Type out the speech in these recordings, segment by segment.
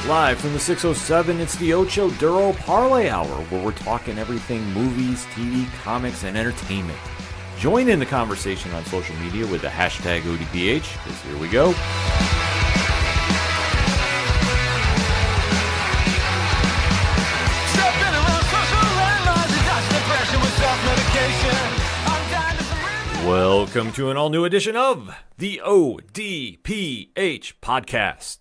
Live from the 607, it's the Ocho Duro Parlay Hour, where we're talking everything movies, TV, comics, and entertainment. Join in the conversation on social media with the hashtag ODPH, because here we go. Welcome to an all-new edition of the ODPH podcast.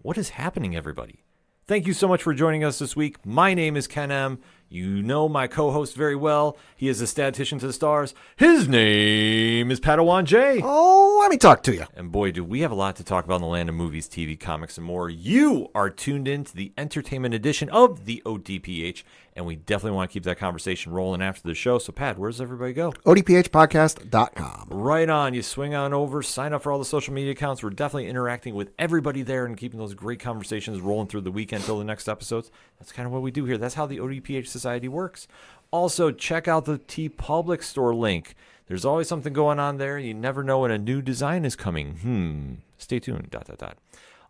What is happening, everybody? Thank you so much for joining us this week. My name is Ken M. You know my co-host very well. He is a statistician to the stars. His name is Padawan J. Oh, let me talk to you. And boy, do we have a lot to talk about in the land of movies, TV, comics, and more. You are tuned in to the entertainment edition of the ODPH, and we definitely want to keep that conversation rolling after the show. So, Pat, where does everybody go? ODPHpodcast.com. Right on. You swing on over, sign up for all the social media accounts. We're definitely interacting with everybody there and keeping those great conversations rolling through the weekend until the next episodes. That's kind of what we do here. That's how the ODPH Society works. Also, check out the TeePublic store link. There's always something going on there. You never know when a new design is coming. Stay tuned. ...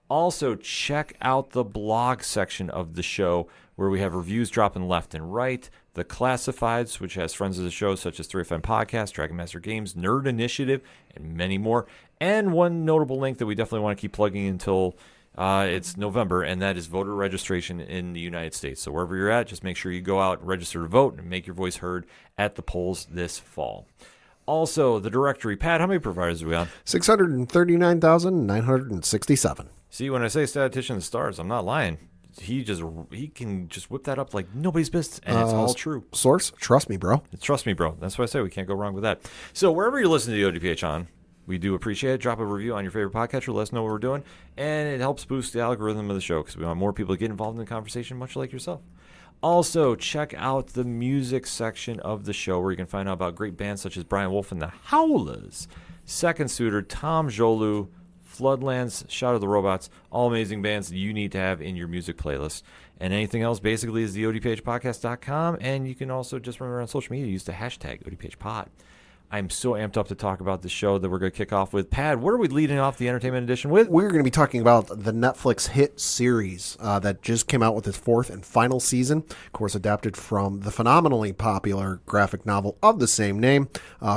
Also, check out the blog section of the show where we have reviews dropping left and right. The Classifieds, which has friends of the show such as 3FM Podcast, Dragon Master Games, Nerd Initiative, and many more. And one notable link that we definitely want to keep plugging until it's November, and that is voter registration in the United States. So wherever you're at, just make sure you go out and register to vote and make your voice heard at the polls this fall. Also, the directory. Pat, how many providers are we on? 639,967. See, when I say statistician stars, I'm not lying. He can just whip that up like nobody's business, and it's all true. Source, trust me, bro. Trust me, bro. That's what I say. We can't go wrong with that. So wherever you're listening to the ODPH on, we do appreciate it. Drop a review on your favorite podcatcher. Let us know what we're doing, and it helps boost the algorithm of the show because we want more people to get involved in the conversation, much like yourself. Also, check out the music section of the show where you can find out about great bands such as Brian Wolf and the Howlers, Second Suitor, Tom Jolu, Floodlands, Shout of the Robots, all amazing bands that you need to have in your music playlist. And anything else basically is the ODPHpodcast.com, and you can also just remember on social media, use the hashtag ODPHpod. I'm so amped up to talk about the show that we're going to kick off with. Pat, what are we leading off the entertainment edition with? We're going to be talking about the Netflix hit series that just came out with its fourth and final season. Of course, adapted from the phenomenally popular graphic novel of the same name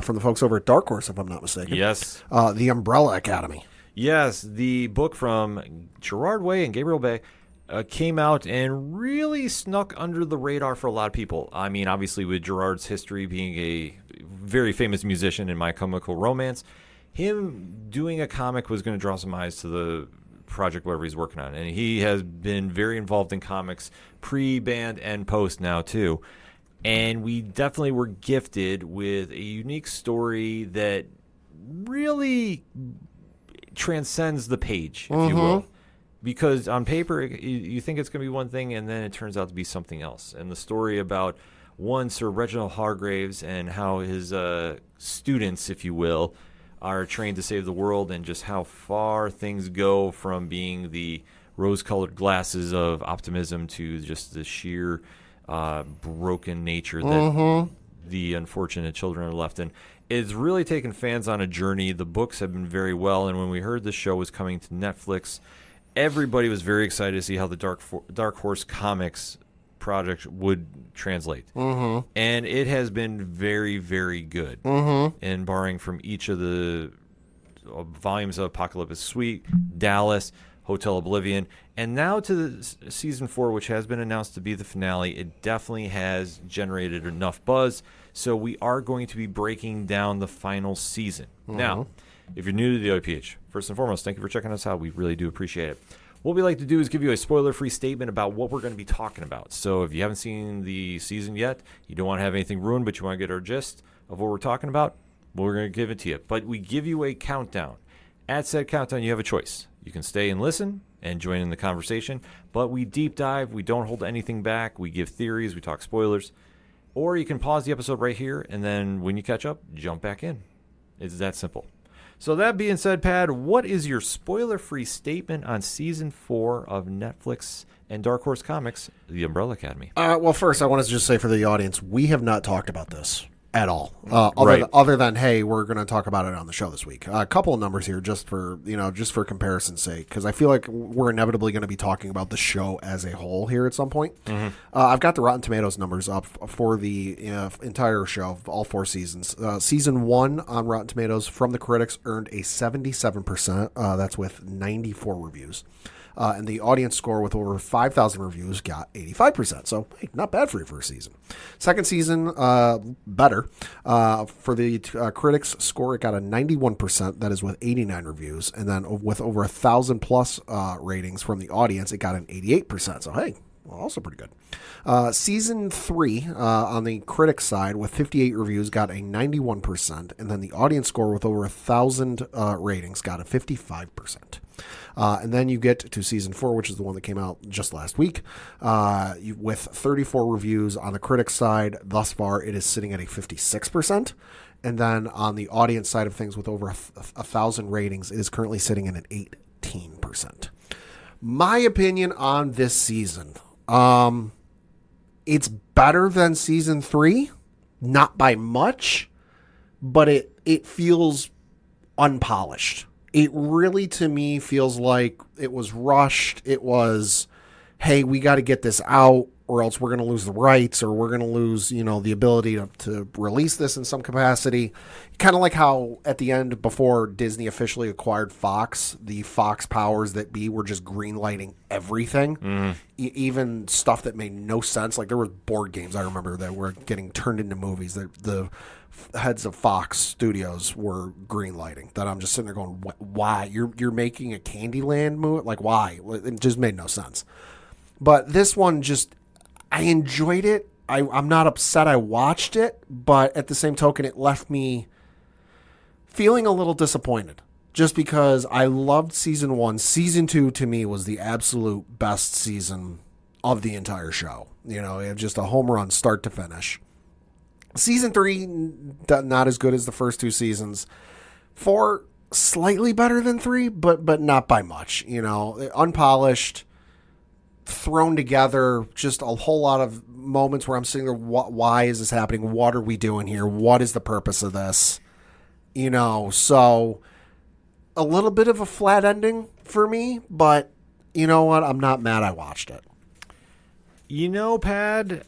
from the folks over at Dark Horse, if I'm not mistaken. Yes. The Umbrella Academy. Yes, the book from Gerard Way and Gabriel Bay came out and really snuck under the radar for a lot of people. I mean, obviously with Gerard's history being a very famous musician in My Chemical Romance, him doing a comic was going to draw some eyes to the project, whatever he's working on. And he has been very involved in comics pre-band and post now too. And we definitely were gifted with a unique story that really transcends the page, if you will. Because on paper, you think it's going to be one thing, and then it turns out to be something else. And the story about one Sir Reginald Hargraves and how his students, if you will, are trained to save the world, and just how far things go from being the rose-colored glasses of optimism to just the sheer broken nature that the unfortunate children are left in. It's really taken fans on a journey. The books have been very well, and when we heard the show was coming to Netflix, everybody was very excited to see how the Dark Horse Comics project would translate. And it has been very, very good. And barring from each of the volumes of Apocalypse Suite, Dallas, Hotel Oblivion, and now to the season 4, which has been announced to be the finale, it definitely has generated enough buzz. So we are going to be breaking down the final season. Now, if you're new to the ODPH, first and foremost, thank you for checking us out. We really do appreciate it. What we like to do is give you a spoiler-free statement about what we're going to be talking about. So if you haven't seen the season yet, you don't want to have anything ruined, but you want to get our gist of what we're talking about, well, we're going to give it to you. But we give you a countdown. At said countdown, you have a choice. You can stay and listen and join in the conversation, but we deep dive. We don't hold anything back. We give theories. We talk spoilers. Or you can pause the episode right here, and then when you catch up, jump back in. It's that simple. So that being said, Pat, what is your spoiler-free statement on Season 4 of Netflix and Dark Horse Comics, The Umbrella Academy? Well, first, I want to just say for the audience, we have not talked about this. at all. Right. Other than, hey, we're going to talk about it on the show this week. A couple of numbers here just for comparison's sake, because I feel like we're inevitably going to be talking about the show as a whole here at some point. I've got the Rotten Tomatoes numbers up for the entire show, all 4 seasons. Season 1 on Rotten Tomatoes from the critics earned a 77%. That's with 94 reviews. And the audience score with over 5,000 reviews got 85%. So, hey, not bad for your first season. Second season, better. For the critics score, it got a 91%. That is with 89 reviews. And then with over 1,000 plus ratings from the audience, it got an 88%. So, hey, well, also pretty good. Season 3 on the critics side with 58 reviews got a 91%. And then the audience score with over 1,000 ratings got a 55%. And then you get to season 4, which is the one that came out just last week, with 34 reviews on the critics side. Thus far, it is sitting at a 56%. And then on the audience side of things, with over 1,000 ratings, it is currently sitting at an 18%. My opinion on this season, it's better than season 3, not by much, but it feels unpolished. It really, to me, feels like it was rushed. It was, hey, we got to get this out or else we're going to lose the rights or we're going to lose, the ability to release this in some capacity. Kind of like how at the end, before Disney officially acquired Fox, the Fox powers that be were just greenlighting everything, even stuff that made no sense. Like there were board games, I remember, that were getting turned into movies that the heads of Fox Studios were greenlighting, that I'm just sitting there going, why? You're making a Candyland movie? Like, why? It just made no sense. But this one just, I enjoyed it. I'm not upset I watched it, but at the same token, it left me feeling a little disappointed just because I loved season 1. Season 2 to me was the absolute best season of the entire show. It was just a home run start to finish. Season 3, not as good as the first 2 seasons. 4, slightly better than 3, but not by much. Unpolished, thrown together, just a whole lot of moments where I'm sitting there, why is this happening? What are we doing here? What is the purpose of this? So a little bit of a flat ending for me, but you know what? I'm not mad I watched it. Pad,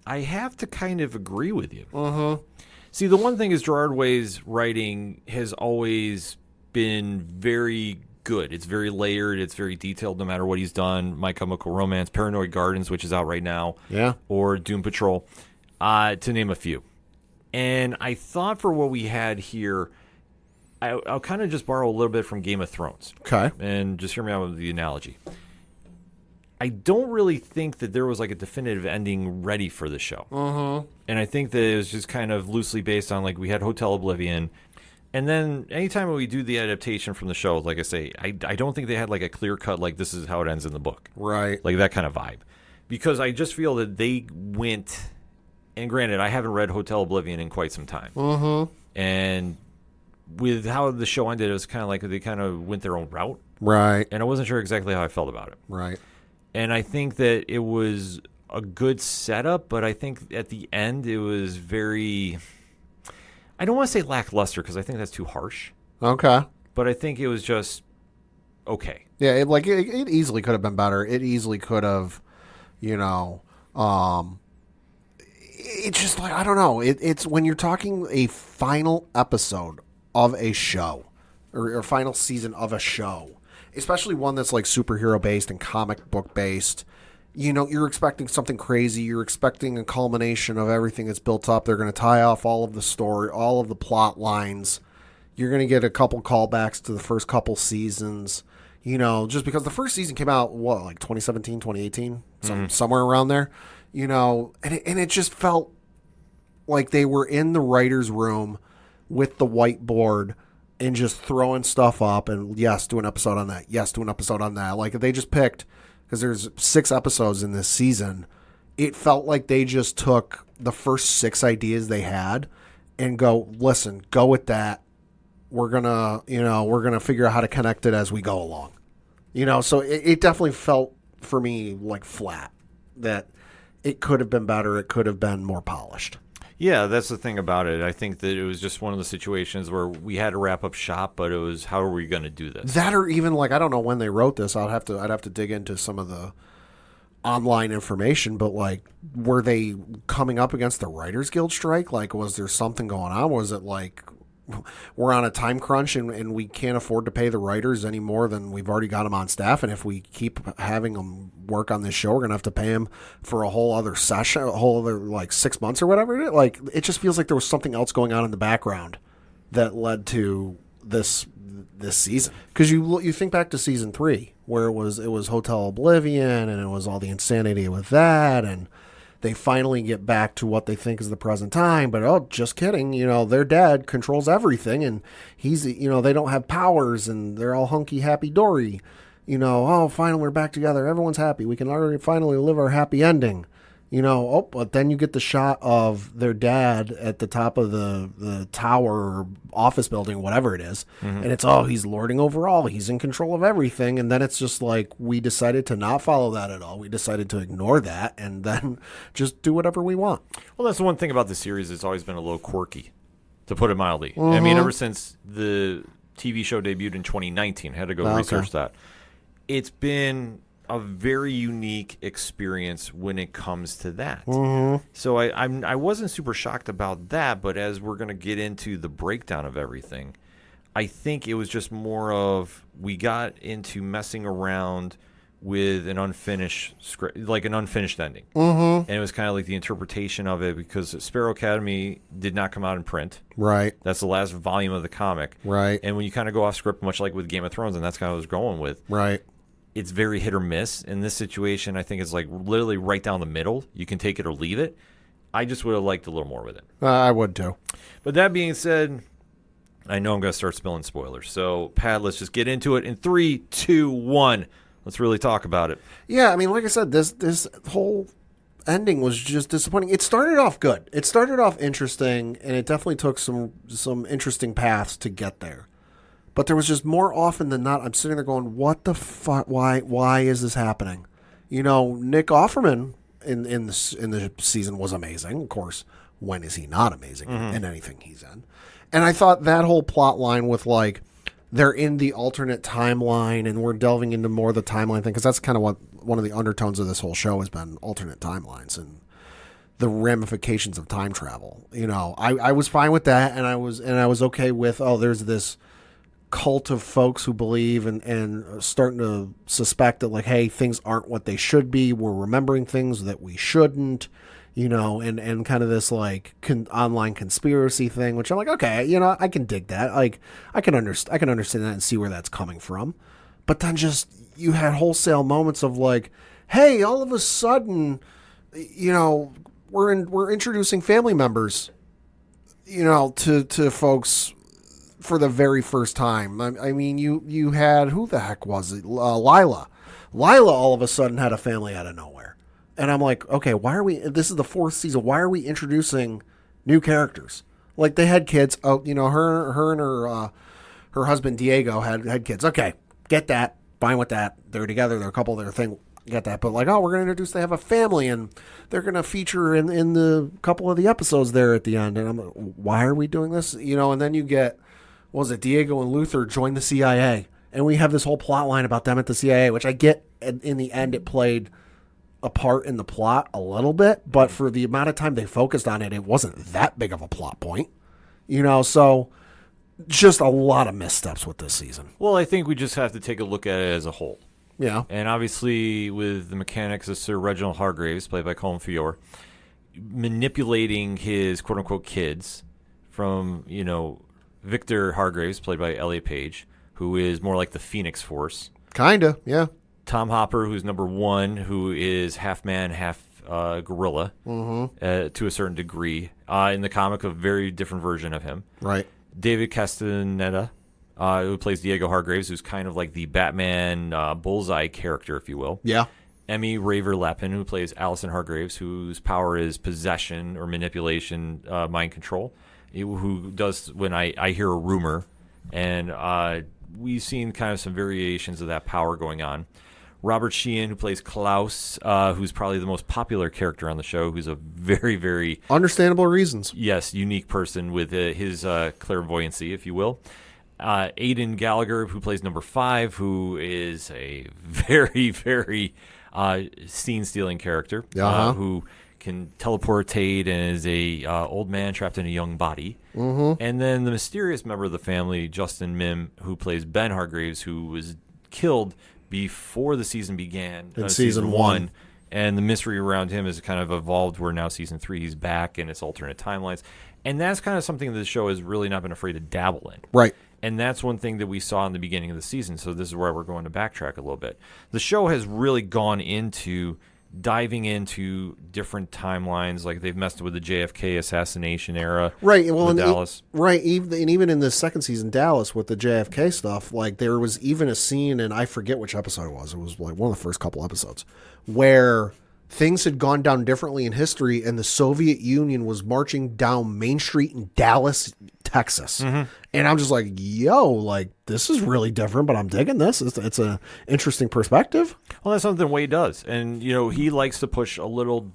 I have to kind of agree with you. See, the one thing is Gerard Way's writing has always been very good. It's very layered. It's very detailed no matter what he's done. My Chemical Romance, Paranoid Gardens, which is out right now, or Doom Patrol, to name a few. And I thought for what we had here, I'll kind of just borrow a little bit from Game of Thrones. Okay. And just hear me out with the analogy. I don't really think that there was like a definitive ending ready for the show. And I think that it was just kind of loosely based on, like, we had Hotel Oblivion. And then anytime we do the adaptation from the show, like I say, I don't think they had like a clear cut, like this is how it ends in the book. Right. Like that kind of vibe. Because I just feel that they went, and granted, I haven't read Hotel Oblivion in quite some time. And with how the show ended, it was kind of like they kind of went their own route. Right. And I wasn't sure exactly how I felt about it. Right. And I think that it was a good setup, but I think at the end it was very, I don't want to say lackluster because I think that's too harsh. Okay. But I think it was just okay. Yeah, it easily could have been better. It easily could have, it's just like, I don't know. It's when you're talking a final episode of a show or final season of a show, especially one that's like superhero based and comic book based, you're expecting something crazy. You're expecting a culmination of everything that's built up. They're going to tie off all of the story, all of the plot lines. You're going to get a couple callbacks to the first couple seasons, just because the first season came out, like 2017, 2018, somewhere around there, and it just felt like they were in the writer's room with the whiteboard and just throwing stuff up and yes, do an episode on that. Yes, do an episode on that. Like they just picked, because there's 6 episodes in this season, it felt like they just took the first 6 ideas they had and go, listen, go with that. We're gonna figure out how to connect it as we go along. So it definitely felt for me like flat, that it could have been better. It could have been more polished. Yeah, that's the thing about it. I think that it was just one of the situations where we had to wrap up shop, but it was how are we going to do this? That or even like I don't know when they wrote this. I'd have to dig into some of the online information, but like were they coming up against the Writers Guild strike? Like was there something going on? Was it like we're on a time crunch and we can't afford to pay the writers any more than we've already got them on staff, and if we keep having them work on this show, we're gonna have to pay them for a whole other session, a whole other like 6 months or whatever. Like it just feels like there was something else going on in the background that led to this season. Because you think back to season 3 where it was Hotel Oblivion and it was all the insanity with that, and they finally get back to what they think is the present time, but oh, just kidding. Their dad controls everything, and he's, they don't have powers, and they're all hunky, happy dory. Oh, finally we're back together. Everyone's happy. We can already finally live our happy ending. But then you get the shot of their dad at the top of the tower or office building, whatever it is. Mm-hmm. And it's, he's lording over all. He's in control of everything. And then it's just like, we decided to not follow that at all. We decided to ignore that and then just do whatever we want. Well, that's the one thing about the series. It's always been a little quirky, to put it mildly. Mm-hmm. I mean, ever since the TV show debuted in 2019, I had to go research that. It's been a very unique experience when it comes to that. Mm-hmm. So I wasn't super shocked about that, but as we're going to get into the breakdown of everything, I think it was just more of we got into messing around with an unfinished script, like an unfinished ending. Mm-hmm. And it was kind of like the interpretation of it, because Sparrow Academy did not come out in print. Right. That's the last volume of the comic. Right. And when you kind of go off script, much like with Game of Thrones, and that's kind of what I was going with. Right. It's very hit or miss. In this situation, I think it's like literally right down the middle. You can take it or leave it. I just would have liked a little more with it. I would too. But that being said, I know I'm going to start spilling spoilers. So, Pat, let's just get into it in 3, 2, 1. Let's really talk about it. Yeah, I mean, like I said, this whole ending was just disappointing. It started off good. It started off interesting, and it definitely took some interesting paths to get there. But there was just more often than not, I'm sitting there going, what the fuck? Why is this happening? Nick Offerman in the season was amazing. Of course, when is he not amazing in anything he's in? And I thought that whole plot line with like, they're in the alternate timeline and we're delving into more of the timeline thing, because that's kind of what one of the undertones of this whole show has been, alternate timelines and the ramifications of time travel. I was fine with that, and I was okay with, there's this cult of folks who believe and starting to suspect that, like, hey, things aren't what they should be. We're remembering things that we shouldn't, and kind of this like online conspiracy thing, which I'm like, okay, I can dig that. Like, I can understand that and see where that's coming from. But then just you had wholesale moments of like, hey, all of a sudden, we're introducing family members, to folks for the very first time. I mean, you had, who the heck was it? Lila. Lila all of a sudden had a family out of nowhere. And I'm like, okay, this is the 4th season. Why are we introducing new characters? Like, they had kids. Oh, her and her husband Diego had kids. Okay, get that. Fine with that. They're together. They're a couple. They're a thing. Get that. But like, we're going to introduce, they have a family, and they're going to feature in the couple of the episodes there at the end. And I'm like, why are we doing this? And then you get, what was it, Diego and Luther join the CIA, and we have this whole plot line about them at the CIA, which I get in the end it played a part in the plot a little bit, but for the amount of time they focused on it, it wasn't that big of a plot point. So just a lot of missteps with this season. Well, I think we just have to take a look at it as a whole. Yeah. And obviously with the mechanics of Sir Reginald Hargraves, played by Colin Feore, manipulating his quote-unquote kids from, Victor Hargraves, played by Elliot Page, who is more like the Phoenix Force. Kinda, yeah. Tom Hopper, who's number 1, who is half man, half gorilla, to a certain degree. In the comic, a very different version of him. Right. David Castaneda, who plays Diego Hargraves, who's kind of like the Batman bullseye character, if you will. Yeah. Emmy Raver-Lappin, who plays Allison Hargraves, whose power is possession or manipulation, mind control. Who does when I hear a rumor, and we've seen kind of some variations of that power going on. Robert Sheehan, who plays Klaus, who's probably the most popular character on the show, who's a very, very... Understandable reasons. Yes, unique person with his clairvoyancy, if you will. Aidan Gallagher, who plays number 5, who is a very, very scene-stealing character, who can teleportate and is a old man trapped in a young body. Mm-hmm. And then the mysterious member of the family, Justin Mim, who plays Ben Hargraves, who was killed before the season began. In season 1. And the mystery around him has kind of evolved where now season 3 he's back and it's alternate timelines. And that's kind of something that the show has really not been afraid to dabble in. Right. And that's one thing that we saw in the beginning of the season. So this is where we're going to backtrack a little bit. The show has really gone into diving into different timelines, like they've messed with the JFK assassination era, right? Well, in Dallas, right? Even in the second season, Dallas with the JFK stuff, like there was even a scene, and I forget which episode it was. It was like one of the first couple episodes where things had gone down differently in history, and the Soviet Union was marching down Main Street in Dallas, Texas. Mm-hmm. And I'm just like, yo, like, this is really different, but I'm digging this. It's an interesting perspective. Well, that's something Wade does. And, he likes to push a little,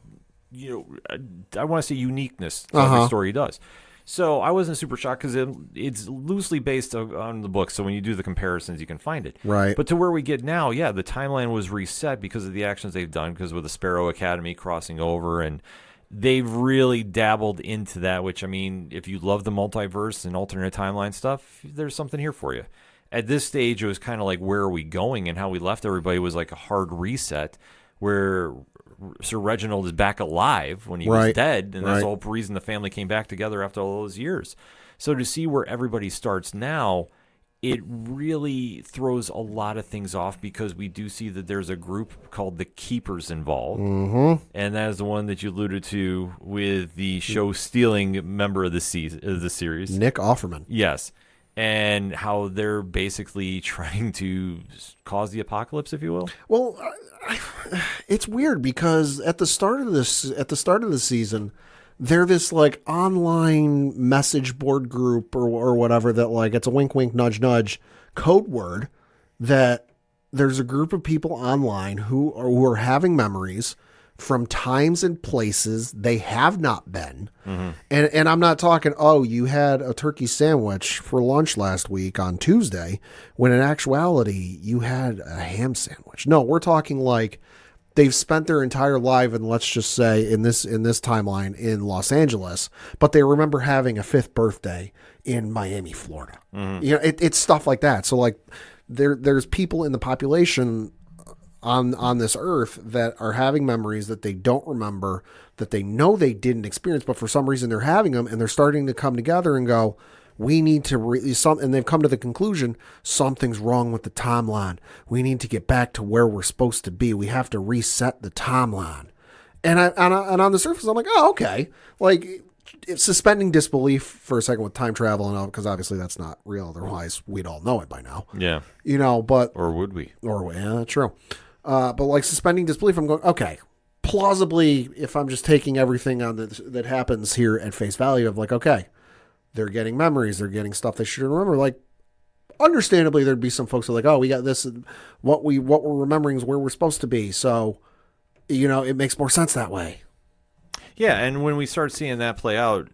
I want to say uniqueness to every story he does. So I wasn't super shocked because it's loosely based on the book. So when you do the comparisons, you can find it. Right. But to where we get now, yeah, the timeline was reset because of the actions they've done, because with the Sparrow Academy crossing over, and they've really dabbled into that, which, I mean, if you love the multiverse and alternate timeline stuff, there's something here for you. At this stage, it was kind of like, where are we going? And how we left everybody was like a hard reset where Sir Reginald is back alive when he was dead, and that's the whole reason the family came back together after all those years. So to see where everybody starts now, it really throws a lot of things off, because we do see that there's a group called the Keepers involved, and that is the one that you alluded to with the show-stealing member of the series, Nick Offerman. Yes. And how they're basically trying to cause the apocalypse, if you will. Well, it's weird because at the start of the season, they're this like online message board group or whatever that, like, it's a wink, wink, nudge, nudge code word that there's a group of people online who are having memories from times and places they have not been. Mm-hmm. And I'm not talking, you had a turkey sandwich for lunch last week on Tuesday, when in actuality you had a ham sandwich. No, we're talking like they've spent their entire life, and let's just say in this timeline in Los Angeles, but they remember having a 5th birthday in Miami, Florida. Mm-hmm. It's stuff like that. So like there's people in the population on this earth that are having memories that they don't remember, that they know they didn't experience, but for some reason they're having them, and they're starting to come together and go, we need to and they've come to the conclusion, something's wrong with the timeline. We need to get back to where we're supposed to be. We have to reset the timeline. And on the surface, I'm like, oh, okay. Like, it's suspending disbelief for a second with time travel and all, because obviously that's not real. Otherwise, we'd all know it by now. Yeah. But or would we? Yeah, true. But like suspending disbelief, I'm going, okay, plausibly, if I'm just taking everything on that happens here at face value of like, okay, they're getting memories, they're getting stuff they shouldn't remember. Like, understandably, there'd be some folks who are like, oh, we got this, what we're remembering is where we're supposed to be. So, it makes more sense that way. Yeah, and when we start seeing that play out,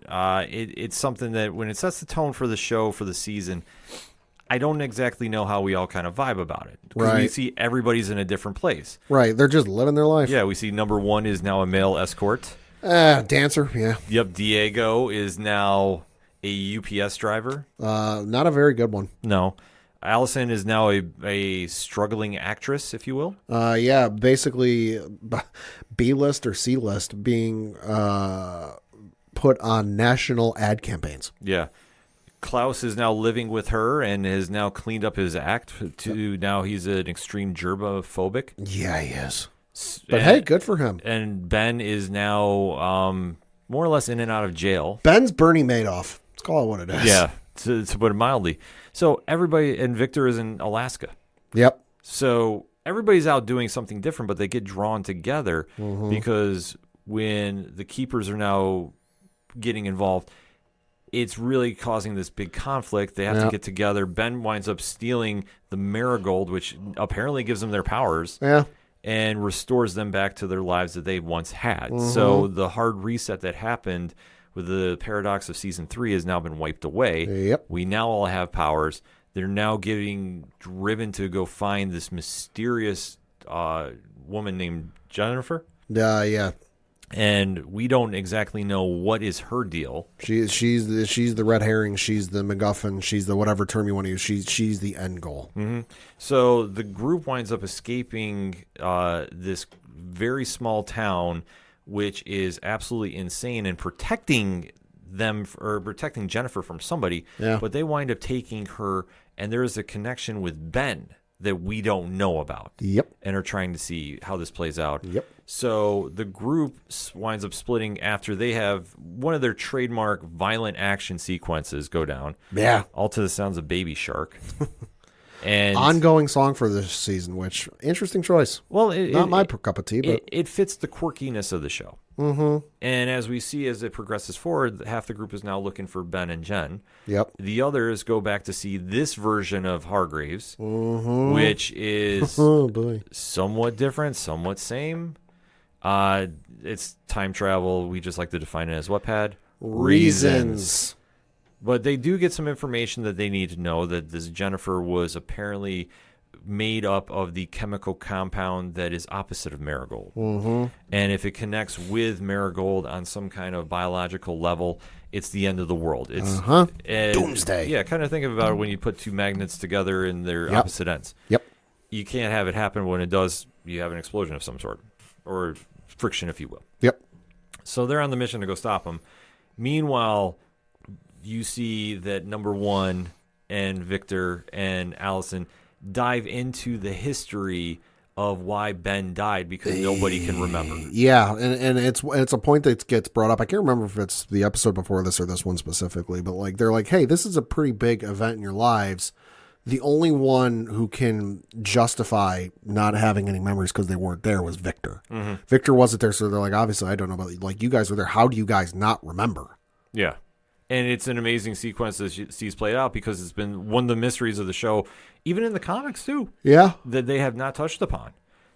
it's something that when it sets the tone for the show, for the season, I don't exactly know how we all kind of vibe about it. Because we see everybody's in a different place. Right, they're just living their life. Yeah, we see number 1 is now a male escort. Dancer, yeah. Yep, Diego is now a UPS driver. Not a very good one. No. Allison is now a struggling actress, if you will. Yeah, basically B-list or C-list being put on national ad campaigns. Yeah. Klaus is now living with her and has now cleaned up his act to now he's an extreme germophobic. Yeah, he is. But hey, good for him. And Ben is now more or less in and out of jail. Ben's Bernie Madoff. Let's call it what it is. Yeah, to put it mildly. So everybody, and Victor is in Alaska. Yep. So everybody's out doing something different, but they get drawn together because when the Keepers are now getting involved, it's really causing this big conflict. They have to get together. Ben winds up stealing the marigold, which apparently gives them their powers. Yeah. And restores them back to their lives that they once had. So the hard reset that happened with the paradox of season 3 has now been wiped away. Yep. We now all have powers. They're now getting driven to go find this mysterious woman named Jennifer. Yeah. And we don't exactly know what is her deal. She's the red herring. She's the MacGuffin. She's the whatever term you want to use. She's the end goal. Mm-hmm. So the group winds up escaping this very small town, which is absolutely insane, and protecting them or protecting Jennifer from somebody. Yeah. But they wind up taking her, and there is a connection with Ben that we don't know about. Yep. And are trying to see how this plays out. Yep. So the group winds up splitting after they have one of their trademark violent action sequences go down. Yeah. All to the sounds of Baby Shark. And ongoing song for this season, which interesting choice. Well, not my cup of tea, but it fits the quirkiness of the show. Mm-hmm. And as we see as it progresses forward, half the group is now looking for Ben and Jen. Yep. The others go back to see this version of Hargreaves, which is somewhat different, somewhat same. It's time travel. We just like to define it as what, Pad? Reasons. But they do get some information that they need to know that this Jennifer was apparently made up of the chemical compound that is opposite of marigold. Mm-hmm. And if it connects with marigold on some kind of biological level, it's the end of the world. It's doomsday. Yeah, kind of think about it when you put two magnets together in their opposite ends. Yep. You can't have it happen. When it does, you have an explosion of some sort, or friction, if you will. Yep. So they're on the mission to go stop them. Meanwhile, you see that number one and Victor and Allison dive into the history of why Ben died because nobody can remember. Yeah, and it's a point that gets brought up. I can't remember if it's the episode before this or this one specifically, but like they're like, hey, this is a pretty big event in your lives. The only one who can justify not having any memories because they weren't there was Victor. Mm-hmm. Victor wasn't there, so they're like, obviously, I don't know, but like you guys were there. How do you guys not remember? Yeah. And it's an amazing sequence that sees played out because it's been one of the mysteries of the show, even in the comics too. Yeah. That they have not touched upon.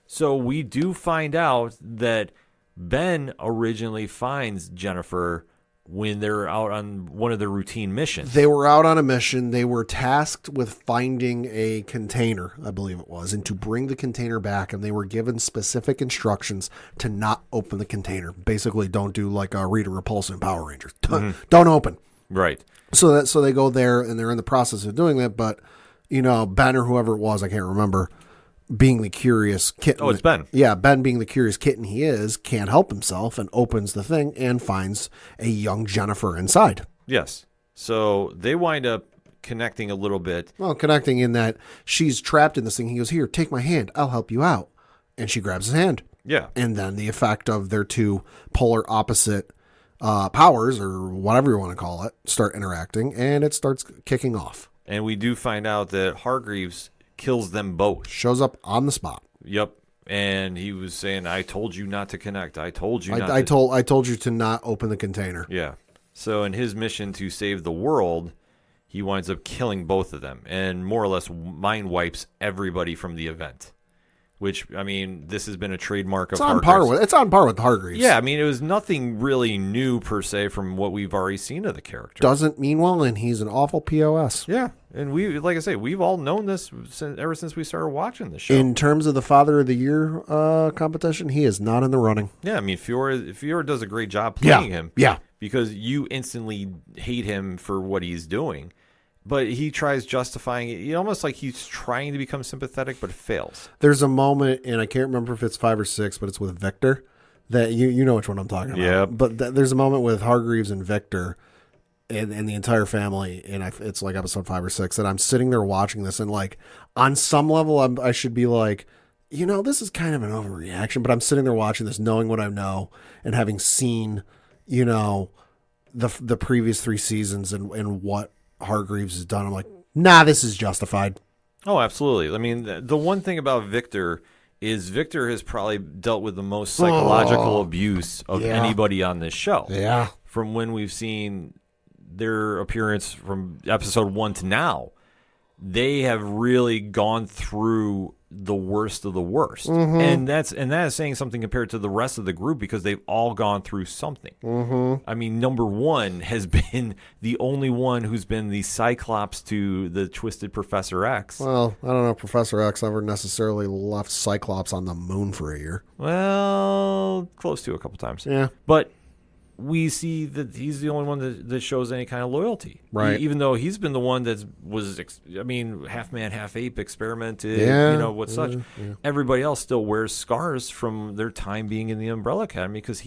So we do find out that Ben originally finds Jennifer when they're out on one of their routine missions. They were out on a mission. They were tasked with finding a container, I believe it was, and to bring the container back. And they were given specific instructions to not open the container. Basically, don't do like a Rita Repulsa in Power Rangers. Don't open. Right. So they go there and they're in the process of doing that. But, Ben or whoever it was, I can't remember, being the curious kitten. Oh, it's Ben. Yeah, Ben being the curious kitten he is, can't help himself and opens the thing and finds a young Jennifer inside. Yes. So they wind up connecting a little bit. Well, connecting in that she's trapped in this thing. He goes, here, take my hand. I'll help you out. And she grabs his hand. Yeah. And then the effect of their two polar opposite powers, or whatever you want to call it, start interacting, and it starts kicking off. And we do find out that Hargreaves kills them both. Shows up on the spot. Yep. And he was saying, I told you not to connect. I told you I told you to not open the container. Yeah. So in his mission to save the world, he winds up killing both of them and more or less mind wipes everybody from the event. Which, I mean, this has been a trademark of Hargreaves. It's on par with Hargreaves. Yeah, I mean, it was nothing really new per se from what we've already seen of the character. Doesn't mean well, and he's an awful POS. Yeah, and we, like I say, we've all known this ever since we started watching the show. In terms of the Father of the Year competition, he is not in the running. Yeah, I mean, Fiora does a great job playing him. Yeah. Because you instantly hate him for what he's doing. But he tries justifying it, almost like he's trying to become sympathetic, but it fails. There's a moment, and I can't remember if it's 5 or 6, but it's with Victor, that you know which one I'm talking about. Yeah. But there's a moment with Hargreaves and Victor and the entire family, and it's like episode 5 or 6, that I'm sitting there watching this, and like on some level I should be like, this is kind of an overreaction, but I'm sitting there watching this, knowing what I know, and having seen, the previous 3 seasons and what Hargreaves has done. I'm like, nah, this is justified. Oh, absolutely. I mean, the one thing about Victor is Victor has probably dealt with the most psychological abuse of anybody on this show. Yeah. From when we've seen their appearance from episode 1 to now, they have really gone through the worst of the worst. And that is saying something compared to the rest of the group, because they've all gone through something. I mean, number 1 has been the only one who's been the Cyclops to the Twisted Professor X. Well, I don't know if Professor X ever necessarily left Cyclops on the moon for a year. Well, close to a couple times. Yeah. But we see that he's the only one that shows any kind of loyalty. Right. Even though he's been the one that was, half man, half ape, experimented, such. Yeah. Everybody else still wears scars from their time being in the Umbrella Academy, because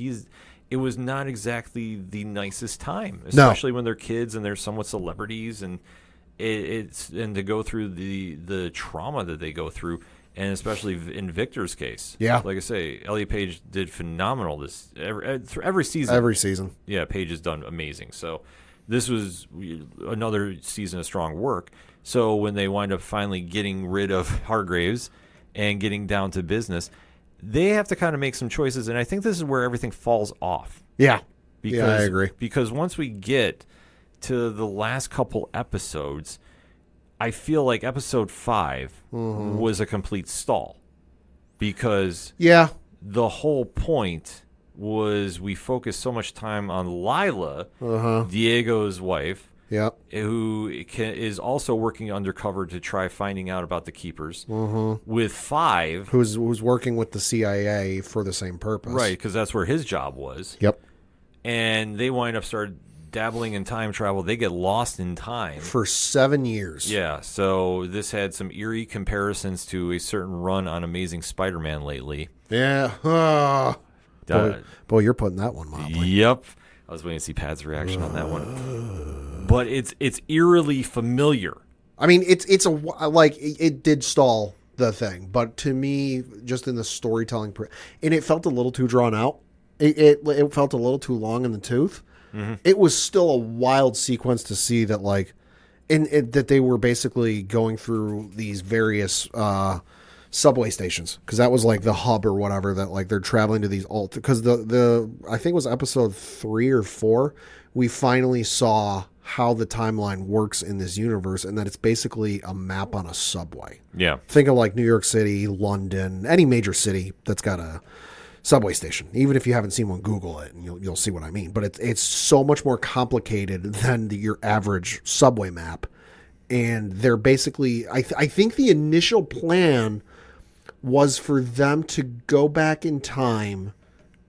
it was not exactly the nicest time, especially when they're kids and they're somewhat celebrities, and and to go through the trauma that they go through. And especially in Victor's case. Yeah. Like I say, Elliot Page did phenomenal every season. Every season. Yeah, Page has done amazing. So this was another season of strong work. So when they wind up finally getting rid of Hargraves and getting down to business, they have to kind of make some choices. And I think this is where everything falls off. Yeah. I agree. Because once we get to the last couple episodes, I feel like episode 5 was a complete stall, because the whole point was we focused so much time on Lila, Diego's wife, who is also working undercover to try finding out about the Keepers, with 5. Who's working with the CIA for the same purpose. Right, because that's where his job was. Yep. And they wind up dabbling in time travel. They get lost in time for 7 years. Yeah, so this had some eerie comparisons to a certain run on Amazing Spider-Man lately. Yeah. Boy, you're putting that one mildly. Yep. I was waiting to see Pat's reaction on that one. But it's eerily familiar. I mean, it did stall the thing, but to me, just in the storytelling, and it felt a little too drawn out. It felt a little too long in the tooth. It was still a wild sequence to see that, that they were basically going through these various subway stations, because that was like the hub or whatever, that they're traveling to these because the I think it was episode 3 or 4, we finally saw how the timeline works in this universe, and that it's basically a map on a subway. Yeah. Think of like New York City, London, any major city that's got a subway station. Even if you haven't seen one, Google it and you'll see what I mean. But it's so much more complicated than your average subway map. And they're basically, I think the initial plan was for them to go back in time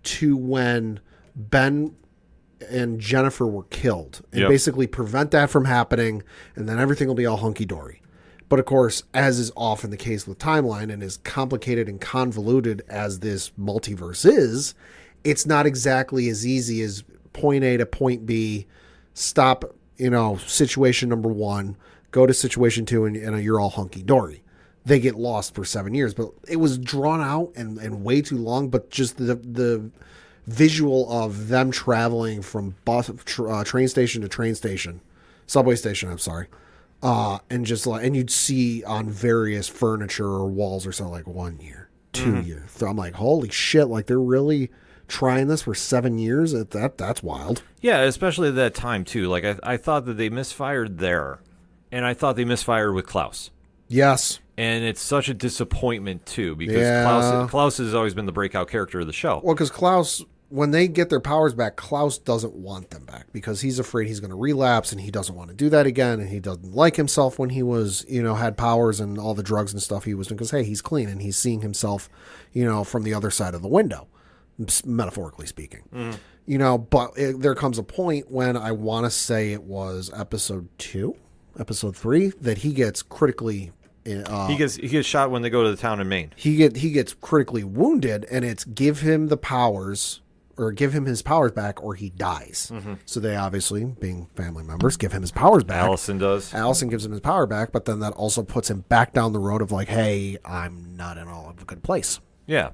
to when Ben and Jennifer were killed, and basically prevent that from happening, and then everything will be all hunky-dory. But of course, as is often the case with timeline, and as complicated and convoluted as this multiverse is, it's not exactly as easy as point A to point B, stop, situation number 1, go to situation 2, and you're all hunky-dory. They get lost for 7 years, but it was drawn out and way too long, but just the visual of them traveling from train station to train station, subway station, I'm sorry, and you'd see on various furniture or walls or so, 1 year, 2 years. So I'm like, holy shit, they're really trying this for 7 years? That's wild. Yeah, especially at that time too. I thought that they misfired there, and I thought they misfired with Klaus. Yes. And it's such a disappointment too, because Klaus has always been the breakout character of the show. Well, because Klaus, when they get their powers back, Klaus doesn't want them back, because he's afraid he's going to relapse, and he doesn't want to do that again, and he doesn't like himself when he was, had powers and all the drugs and stuff he was doing, because, hey, he's clean, and he's seeing himself, from the other side of the window, metaphorically speaking. But there comes a point when, I want to say it was episode 3, that he gets critically... he gets shot when they go to the town in Maine. He gets critically wounded, and it's give him the powers, or give him his powers back, or he dies. So they obviously, being family members, give him his powers back. Allison does. Allison gives him his power back, but then that also puts him back down the road of hey, I'm not in all of a good place. Yeah.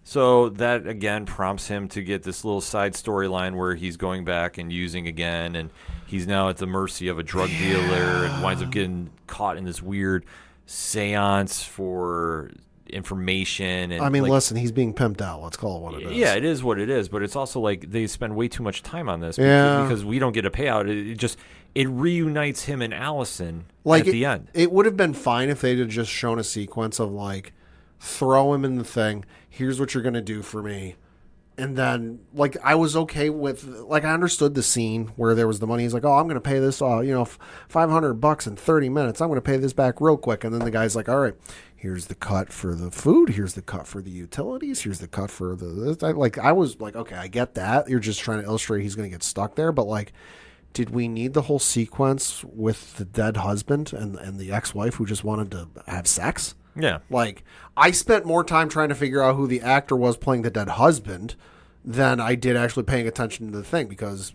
So that, again, prompts him to get this little side storyline where he's going back and using again, and he's now at the mercy of a drug dealer, and winds up getting caught in this weird seance for information. And I mean, like, listen, he's being pimped out. Let's call it what it is. Yeah, it is what it is. But it's also like they spend way too much time on this Yeah. because we don't get a payout. It reunites him and Allison Like at the end. It would have been fine if they'd have just shown a sequence of like, throw him in the thing. Here's what you're going to do for me. And then, like, I was okay with, like, I understood the scene where there was the money. He's like, oh, I'm going to pay this, $500 in 30 minutes. I'm going to pay this back real quick. And then the guy's like, all right, here's the cut for the food. Here's the cut for the utilities. Here's the cut for I was like, okay, I get that. You're just trying to illustrate he's going to get stuck there. But, like, did we need the whole sequence with the dead husband and the ex-wife who just wanted to have sex? Yeah. Like, I spent more time trying to figure out who the actor was playing the dead husband than I did actually paying attention to the thing because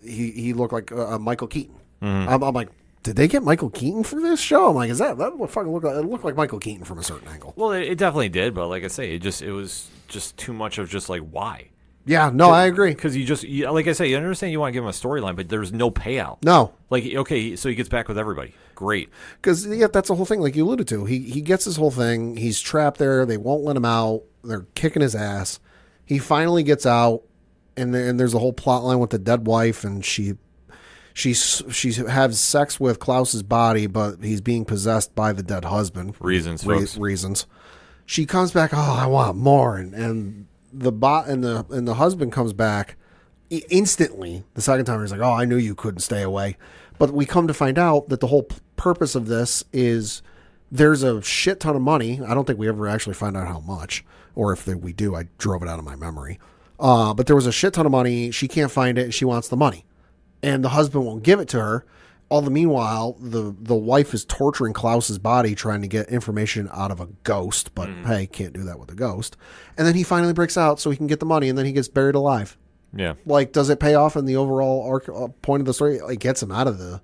he looked like Michael Keaton. I'm like, did they get Michael Keaton for this show? I'm like, is that what fucking looked like? It looked like Michael Keaton from a certain angle. Well, it definitely did, but like I say, it was just too much of just like why. Yeah, no, I agree. Because like I say, you understand you want to give him a storyline, but there's no payout. No. Like, okay, so he gets back with everybody. Great. Because, yeah, that's the whole thing, like you alluded to. He gets his whole thing. He's trapped there. They won't let him out. They're kicking his ass. He finally gets out, and there's a whole plot line with the dead wife, and she has sex with Klaus's body, but he's being possessed by the dead husband. Reasons, folks. Reasons. She comes back, oh, I want more, and the husband comes back instantly. The second time he's like, oh, I knew you couldn't stay away. But we come to find out that the whole purpose of this is there's a shit ton of money. I don't think we ever actually find out how much, or if we do, I drove it out of my memory. But there was a shit ton of money. She can't find it. She wants the money, and the husband won't give it to her. All the meanwhile, the wife is torturing Klaus's body, trying to get information out of a ghost. But hey, can't do that with a ghost. And then he finally breaks out so he can get the money, and then he gets buried alive. Yeah. Like, does it pay off in the overall point of the story? It gets him out of the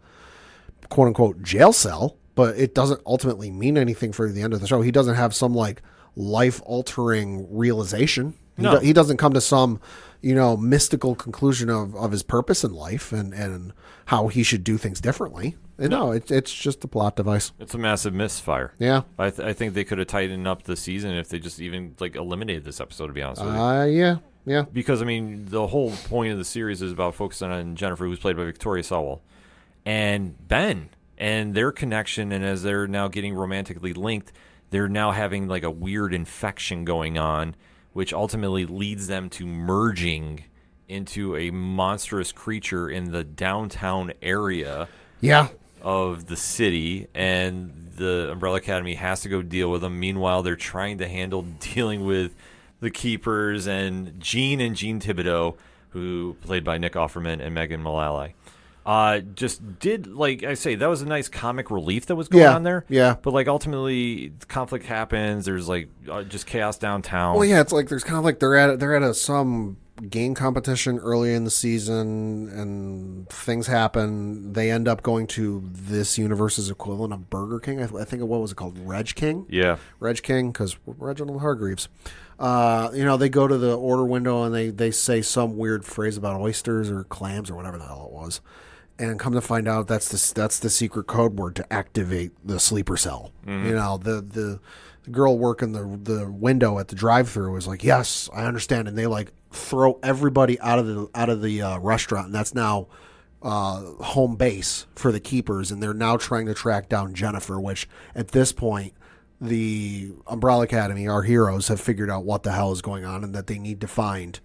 quote unquote jail cell, but it doesn't ultimately mean anything for the end of the show. He doesn't have some like life altering realization. No. He doesn't come to some, mystical conclusion of his purpose in life and how he should do things differently. No, it's just a plot device. It's a massive misfire. Yeah. I think they could have tightened up the season if they just even like eliminated this episode, to be honest with you. Yeah. Because, I mean, the whole point of the series is about focusing on Jennifer, who's played by Victoria Sowell, and Ben, and their connection, and as they're now getting romantically linked, they're now having like a weird infection going on, which ultimately leads them to merging into a monstrous creature in the downtown area of the city, and the Umbrella Academy has to go deal with them. Meanwhile, they're trying to handle dealing with the Keepers and Jean Thibodeau, who played by Nick Offerman and Megan Mullally. Just did, like I say, that was a nice comic relief that was going on there. Yeah. But like ultimately, conflict happens. There's like just chaos downtown. Well, yeah, it's like there's kind of like they're at some game competition early in the season, and things happen. They end up going to this universe's equivalent of Burger King. I think what was it called? Reg King. Yeah. Reg King, because Reginald Hargreaves. They go to the order window and they say some weird phrase about oysters or clams or whatever the hell it was. And come to find out that's the secret code word to activate the sleeper cell. Mm-hmm. The girl working the window at the drive-thru is like, yes, I understand, and they like throw everybody out of the restaurant, and that's now home base for the Keepers, and they're now trying to track down Jennifer, which at this point the Umbrella Academy, our heroes, have figured out what the hell is going on and that they need to find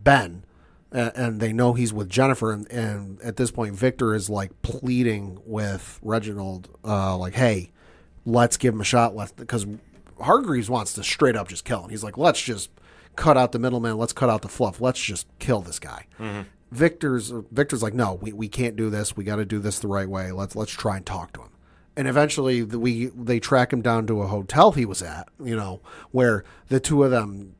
Ben. And they know he's with Jennifer, and at this point, Victor is like pleading with Reginald, like, "Hey, let's give him a shot." Because Hargreaves wants to straight up just kill him. He's like, "Let's just cut out the middleman. Let's cut out the fluff. Let's just kill this guy." Mm-hmm. Victor's like, "No, we can't do this. We got to do this the right way. Let's try and talk to him." And eventually, they track him down to a hotel he was at, where the two of them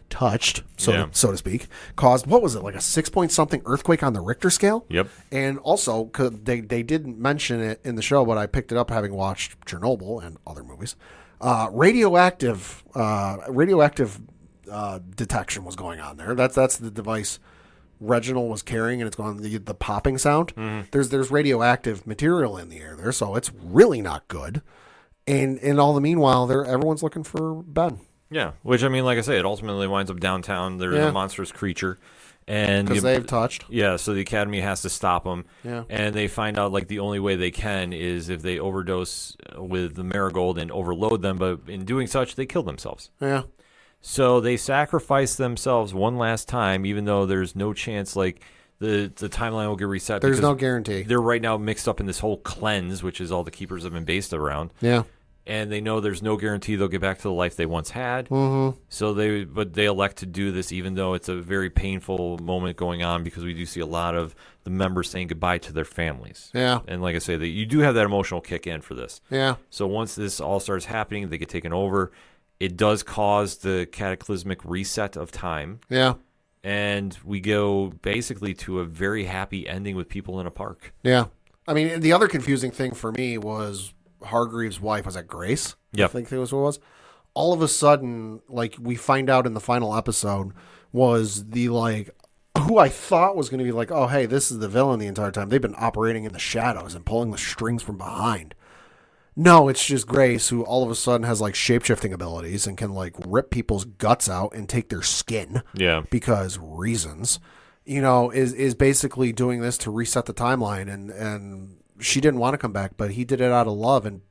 touched, so to speak, caused, what was it, like a 6-point-something earthquake on the Richter scale? Yep. And also, they didn't mention it in the show, but I picked it up having watched Chernobyl and other movies. Radioactive detection was going on there. That's the device Reginald was carrying, and it's going the popping sound. Mm-hmm. There's radioactive material in the air there, so it's really not good. And in all the meanwhile, everyone's looking for Ben. Yeah, which I mean, like I say, it ultimately winds up downtown. There's a monstrous creature, and Because they've touched. Yeah, so the Academy has to stop them. Yeah. And they find out like the only way they can is if they overdose with the marigold and overload them. But in doing such, they kill themselves. Yeah. So they sacrifice themselves one last time, even though there's no chance like the timeline will get reset. There's no guarantee. They're right now mixed up in this whole cleanse, which is all the keepers have been based around. Yeah. And they know there's no guarantee they'll get back to the life they once had. Mm-hmm. So they elect to do this, even though it's a very painful moment going on, because we do see a lot of the members saying goodbye to their families. Yeah. And like I say, you do have that emotional kick in for this. Yeah. So once this all starts happening, they get taken over. It does cause the cataclysmic reset of time. Yeah. And we go basically to a very happy ending with people in a park. Yeah. I mean, the other confusing thing for me was Hargreaves' wife. Was that Grace? Yep. I think that was what it was. All of a sudden, like, we find out in the final episode was the, like, who I thought was going to be like, oh, hey, this is the villain the entire time. They've been operating in the shadows and pulling the strings from behind. No, it's just Grace, who all of a sudden has, like, shape-shifting abilities and can, like, rip people's guts out and take their skin. Yeah. Because reasons. You know, is basically doing this to reset the timeline, and she didn't want to come back, but he did it out of love and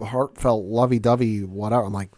heartfelt, lovey-dovey, whatever. I'm like,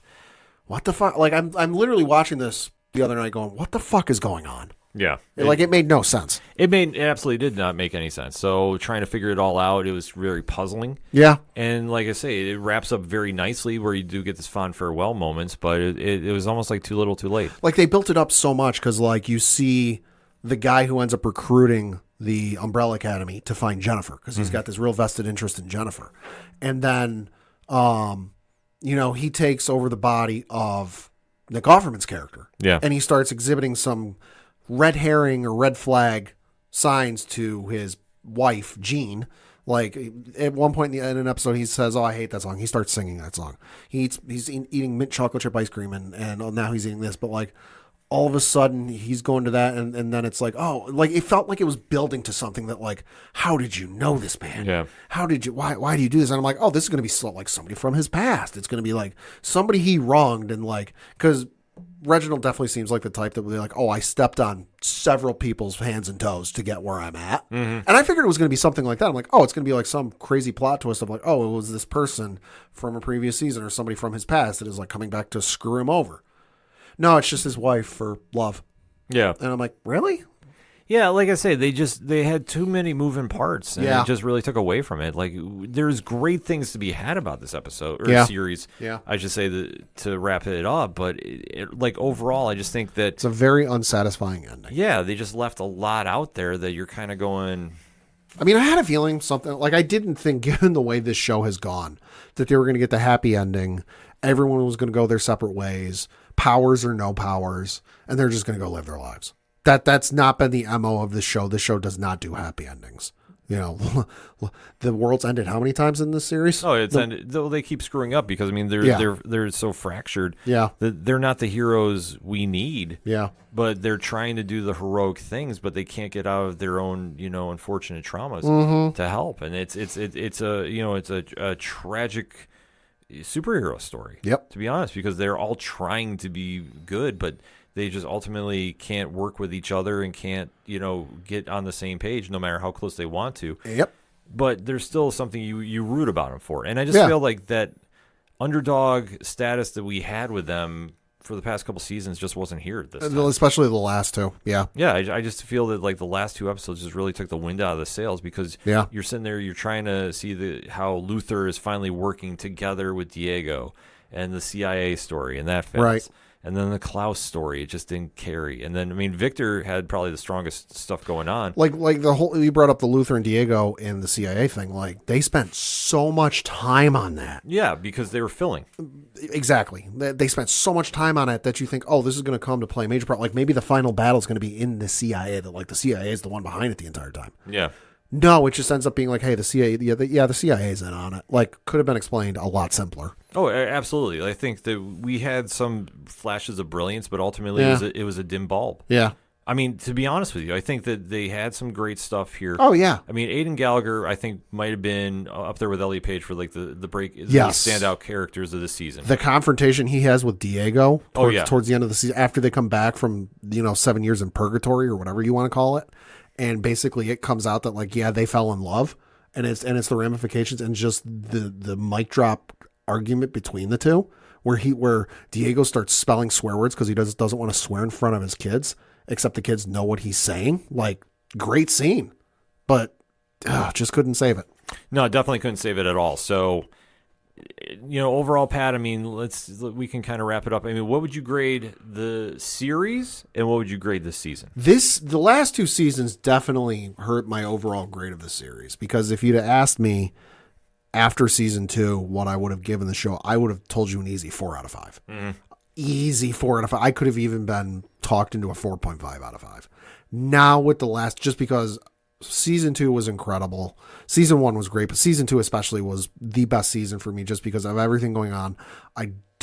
what the fuck? Like, I'm literally watching this the other night going, what the fuck is going on? Yeah. It made no sense. It absolutely did not make any sense. So trying to figure it all out, it was very puzzling. Yeah. And like I say, it wraps up very nicely where you do get this fond farewell moments, but it was almost like too little too late. Like, they built it up so much because, like, you see the guy who ends up recruiting the Umbrella Academy to find Jennifer because he's got this real vested interest in Jennifer. And then, you know, he takes over the body of Nick Offerman's character. Yeah. And he starts exhibiting some red herring or red flag signs to his wife, Jean. Like, at one point in an episode, he says, oh, I hate that song. He starts singing that song. He's eating mint chocolate chip ice cream, and now he's eating this. But, like, all of a sudden, he's going to that, and then it's like, oh, like, it felt like it was building to something that, like, how did you know this man? Yeah. How did you, why do you do this? And I'm like, oh, this is going to be like somebody from his past. It's going to be like somebody he wronged, and, like, because Reginald definitely seems like the type that would be like, oh, I stepped on several people's hands and toes to get where I'm at. Mm-hmm. And I figured it was going to be something like that. I'm like, oh, it's going to be like some crazy plot twist of like, oh, it was this person from a previous season or somebody from his past that is like coming back to screw him over. No, it's just his wife for love. Yeah. And I'm like, really? Yeah, like I say, they had too many moving parts, and it just really took away from it. Like, there's great things to be had about this episode or series. Yeah, I should say to wrap it up, but like overall, I just think that it's a very unsatisfying ending. Yeah, they just left a lot out there that you're kind of going. I mean, I had a feeling something like I didn't think, given the way this show has gone, that they were going to get the happy ending. Everyone was going to go their separate ways, powers or no powers, and they're just going to go live their lives. That's not been the MO of the show. This show does not do happy endings. You know, the world's ended how many times in this series? Oh, it's ended. Though they keep screwing up because I mean they're so fractured. Yeah, they're not the heroes we need. Yeah, but they're trying to do the heroic things, but they can't get out of their own unfortunate traumas to help. And it's a tragic superhero story. Yep. To be honest, because they're all trying to be good, but they just ultimately can't work with each other and can't, get on the same page no matter how close they want to. Yep. But there's still something you root about them for. And I just feel like that underdog status that we had with them for the past couple seasons just wasn't here this time. Especially the last two. Yeah. Yeah, I just feel that like the last two episodes just really took the wind out of the sails because you're sitting there, you're trying to see how Luther is finally working together with Diego and the CIA story, and that fits. Right. And then the Klaus story, it just didn't carry. And then, I mean, Victor had probably the strongest stuff going on. Like the whole, you brought up the Luther and Diego and the CIA thing. Like, they spent so much time on that. Yeah, because they were filling. Exactly. They spent so much time on it that you think, oh, this is going to come to play a major part. Like, maybe the final battle is going to be in the CIA, that like the CIA is the one behind it the entire time. Yeah. No, it just ends up being like, hey, the CIA, the CIA's in on it. Like, could have been explained a lot simpler. Oh, absolutely. I think that we had some flashes of brilliance, but ultimately it was a dim bulb. Yeah. I mean, to be honest with you, I think that they had some great stuff here. Oh, yeah. I mean, Aidan Gallagher, I think, might have been up there with Elliot Page for like the Yes. standout characters of the season. The confrontation he has with Diego towards the end of the season, after they come back from 7 years in purgatory or whatever you want to call it, and basically it comes out that like they fell in love, and it's the ramifications and just the mic drop argument between the two, where Diego starts spelling swear words because he doesn't want to swear in front of his kids, except the kids know what he's saying. Like, great scene, but just couldn't save it. No, definitely couldn't save it at all. So, overall, Pat, I mean, we can kind of wrap it up. I mean, what would you grade the series and what would you grade this season? The last two seasons definitely hurt my overall grade of the series, because if you'd have asked me after season 2 what I would have given the show, I would have told you an easy 4 out of 5. Mm-hmm. Easy 4 out of 5. I could have even been talked into a 4.5 out of 5. Now with the last, just because season 2 was incredible. Season 1 was great, but season 2 especially was the best season for me just because of everything going on.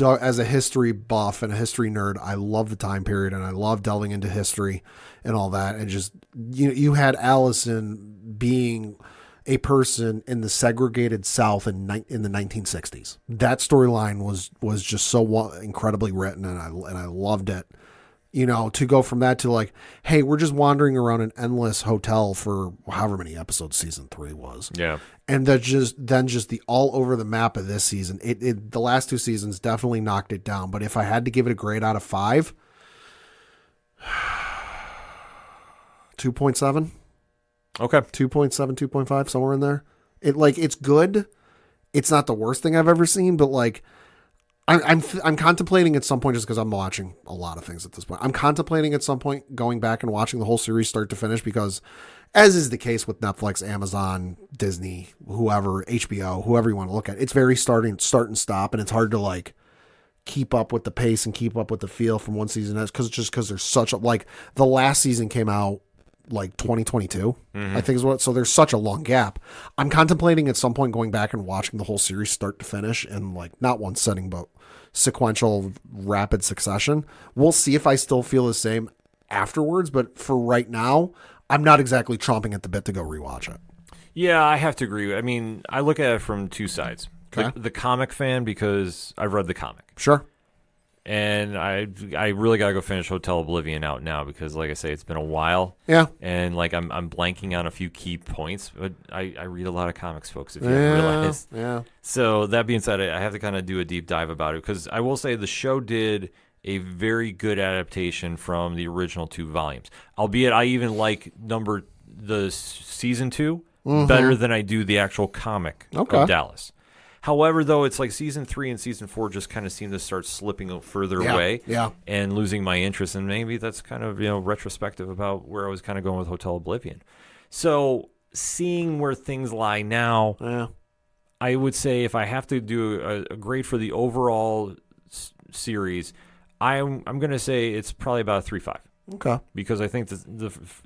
As a history buff and a history nerd, I love the time period and I love delving into history and all that. And just, you had Allison being a person in the segregated South in the 1960s. That storyline was just so incredibly written, and I loved it. To go from that to like, hey, we're just wandering around an endless hotel for however many episodes season 3 was. Yeah. And then just the all over the map of this season. The last 2 seasons definitely knocked it down. But if I had to give it a grade out of 5, 2.7. Okay. 2.7, 2.5, somewhere in there. It's good. It's not the worst thing I've ever seen, but like, I'm contemplating at some point, just because I'm watching a lot of things at this point. I'm contemplating at some point going back and watching the whole series start to finish, because as is the case with Netflix, Amazon, Disney, whoever, HBO, whoever you want to look at, it's very start and stop, and it's hard to like keep up with the pace and keep up with the feel from one season to because there's such a, like, the last season came out like 2022, I think is what. So there's such a long gap. I'm contemplating at some point going back and watching the whole series start to finish in like not one setting, but sequential, rapid succession. We'll see if I still feel the same afterwards. But for right now, I'm not exactly chomping at the bit to go rewatch it. Yeah, I have to agree. I mean, I look at it from two sides. Okay. The comic fan, because I've read the comic. Sure. And I really got to go finish Hotel Oblivion out now because, like I say, it's been a while. Yeah. And, like, I'm blanking on a few key points. But I read a lot of comics, folks, if you haven't realized. Yeah. So, that being said, I have to kind of do a deep dive about it because I will say the show did a very good adaptation from the original 2 volumes. Albeit, I even like the season 2 better than I do the actual comic of Dallas. However, though, it's like season 3 and season 4 just kind of seem to start slipping further away and losing my interest. And maybe that's kind of, retrospective about where I was kind of going with Hotel Oblivion. So seeing where things lie now, I would say if I have to do a grade for the overall series, I'm going to say it's probably about a 3.5. Okay. Because I think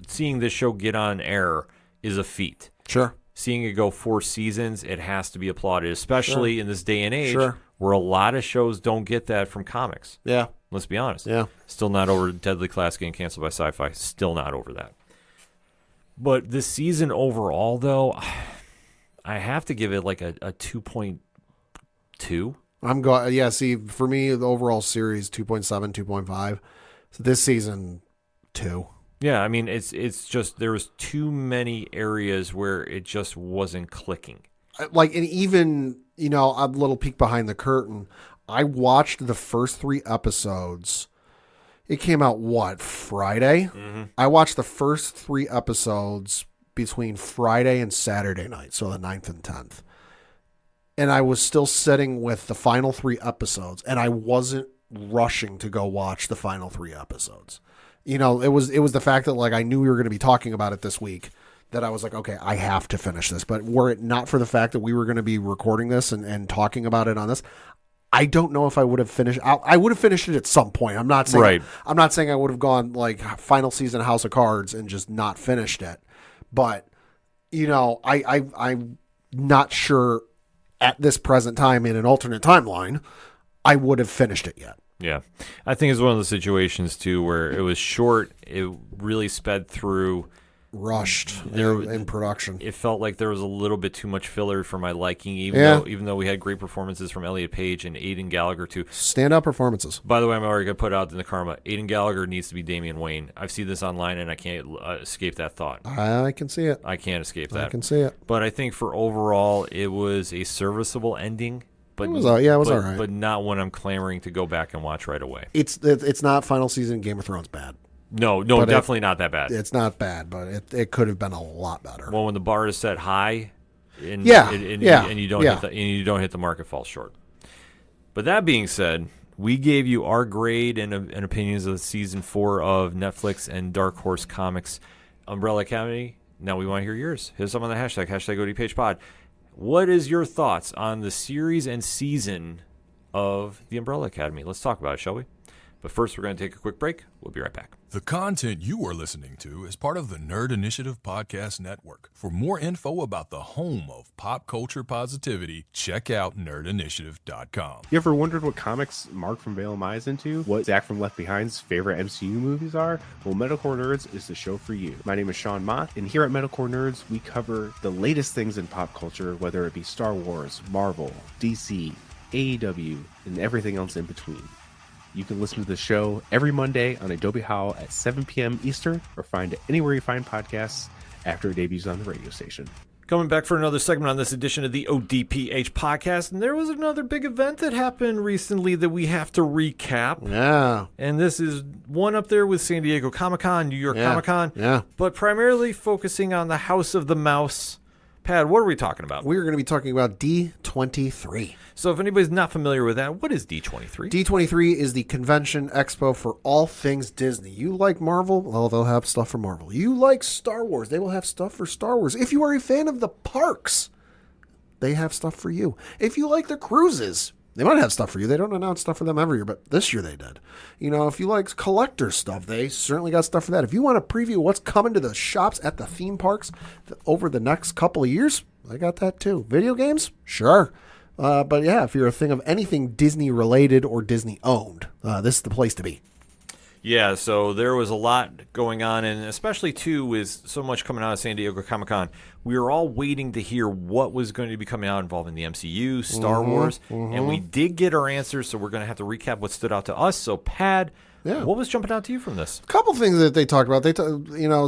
seeing this show get on air is a feat. Sure. Seeing it go 4 seasons, it has to be applauded, especially in this day and age where a lot of shows don't get that from comics. Yeah. Let's be honest. Yeah. Still not over Deadly Class getting canceled by Sci-Fi. Still not over that. But this season overall, though, I have to give it like a 2.2. I'm going. Yeah. See, for me, the overall series 2.7, 2.5. So this season 2. Yeah, I mean, it's just there was too many areas where it just wasn't clicking. Like, and even, a little peek behind the curtain, I watched the first 3 episodes. It came out, Friday? Mm-hmm. I watched the first 3 episodes between Friday and Saturday night, so the 9th and 10th. And I was still sitting with the final 3 episodes, and I wasn't rushing to go watch the final 3 episodes. It was the fact that, like, I knew we were going to be talking about it this week, that I was like, okay, I have to finish this. But were it not for the fact that we were going to be recording this and talking about it on this, I don't know if I would have finished. I would have finished it at some point. I'm not saying I would have gone like final season House of Cards and just not finished it. But I'm not sure at this present time in an alternate timeline I would have finished it yet. Yeah. I think it's one of those situations, too, where it was short. It really sped through. Rushed in production. It felt like there was a little bit too much filler for my liking, even though we had great performances from Elliot Page and Aidan Gallagher, too. Standout performances. By the way, I'm already going to put out in the karma. Aidan Gallagher needs to be Damian Wayne. I've seen this online, and I can't escape that thought. I can see it. I can't escape that. I can see it. But I think for overall, it was a serviceable ending. But it was all right. But not one I'm clamoring to go back and watch right away. It's not final season Game of Thrones bad. No, definitely not that bad. It's not bad, but it could have been a lot better. Well, when the bar is set high, and you don't hit the mark, it falls short. But that being said, we gave you our grade and opinions of season 4 of Netflix and Dark Horse Comics Umbrella Academy. Now we want to hear yours. Hit us up on the hashtag ODPH Pod. What is your thoughts on the series and season of the Umbrella Academy? Let's talk about it, shall we? But first, we're going to take a quick break. We'll be right back. The content you are listening to is part of the Nerd Initiative Podcast Network. For more info about the home of pop culture positivity, check out nerdinitiative.com. You ever wondered what comics Mark from Vale is into? What Zach from Left Behind's favorite MCU movies are? Well, Metalcore Nerds is the show for you. My name is Sean Mott, and here at Metalcore Nerds, we cover the latest things in pop culture, whether it be Star Wars, Marvel, DC, AEW, and everything else in between. You can listen to the show every Monday on Adobe Howl at 7 p.m. Eastern, or find it anywhere you find podcasts after it debuts on the radio station. Coming back for another segment on this edition of the ODPH podcast, and there was another big event that happened recently that we have to recap. Yeah. And this is one up there with San Diego Comic-Con, New York Comic-Con, but primarily focusing on the House of the Mouse. Pad, what are we talking about? We're going to be talking about D23. So if anybody's not familiar with that, what is D23? D23 is the convention expo for all things Disney. You like Marvel? Well, they'll have stuff for Marvel. You like Star Wars? They will have stuff for Star Wars. If you are a fan of the parks, they have stuff for you. If you like the cruises, they might have stuff for you. They don't announce stuff for them every year, but this year they did. You know, if you like collector stuff, they certainly got stuff for that. If you want to preview what's coming to the shops at the theme parks over the next couple of years, they got that too. Video games? Sure. But yeah, if you're a thing of anything Disney related or Disney owned, this is the place to be. Yeah, so there was a lot going on, and especially, too, with so much coming out of San Diego Comic-Con, we were all waiting to hear what was going to be coming out involving the MCU, Star Wars, and we did get our answers, so we're going to have to recap what stood out to us. So, Pad, what was jumping out to you from this? A couple things that they talked about.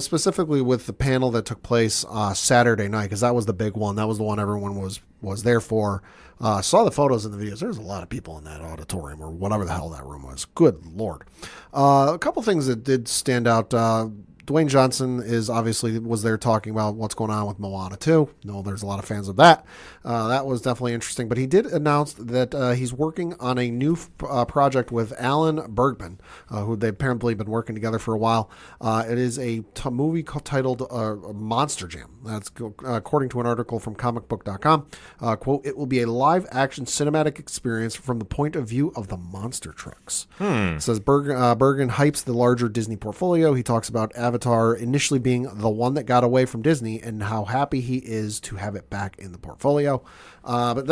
Specifically with the panel that took place Saturday night, because that was the big one. That was the one everyone was there for. Saw the photos and the videos. There's a lot of people in that auditorium or whatever the hell that room was. Good Lord. A couple things that did stand out. Dwayne Johnson was there talking about what's going on with Moana 2. No, there's a lot of fans of that. That was definitely interesting. But he did announce that he's working on a new project with Alan Bergman, who they've apparently been working together for a while. It is a movie titled Monster Jam. That's according to an article from comicbook.com. Quote, it will be a live-action cinematic experience from the point of view of the monster trucks. It says Bergen hypes the larger Disney portfolio. He talks about Avatar initially being the one that got away from Disney and how happy he is to have it back in the portfolio. But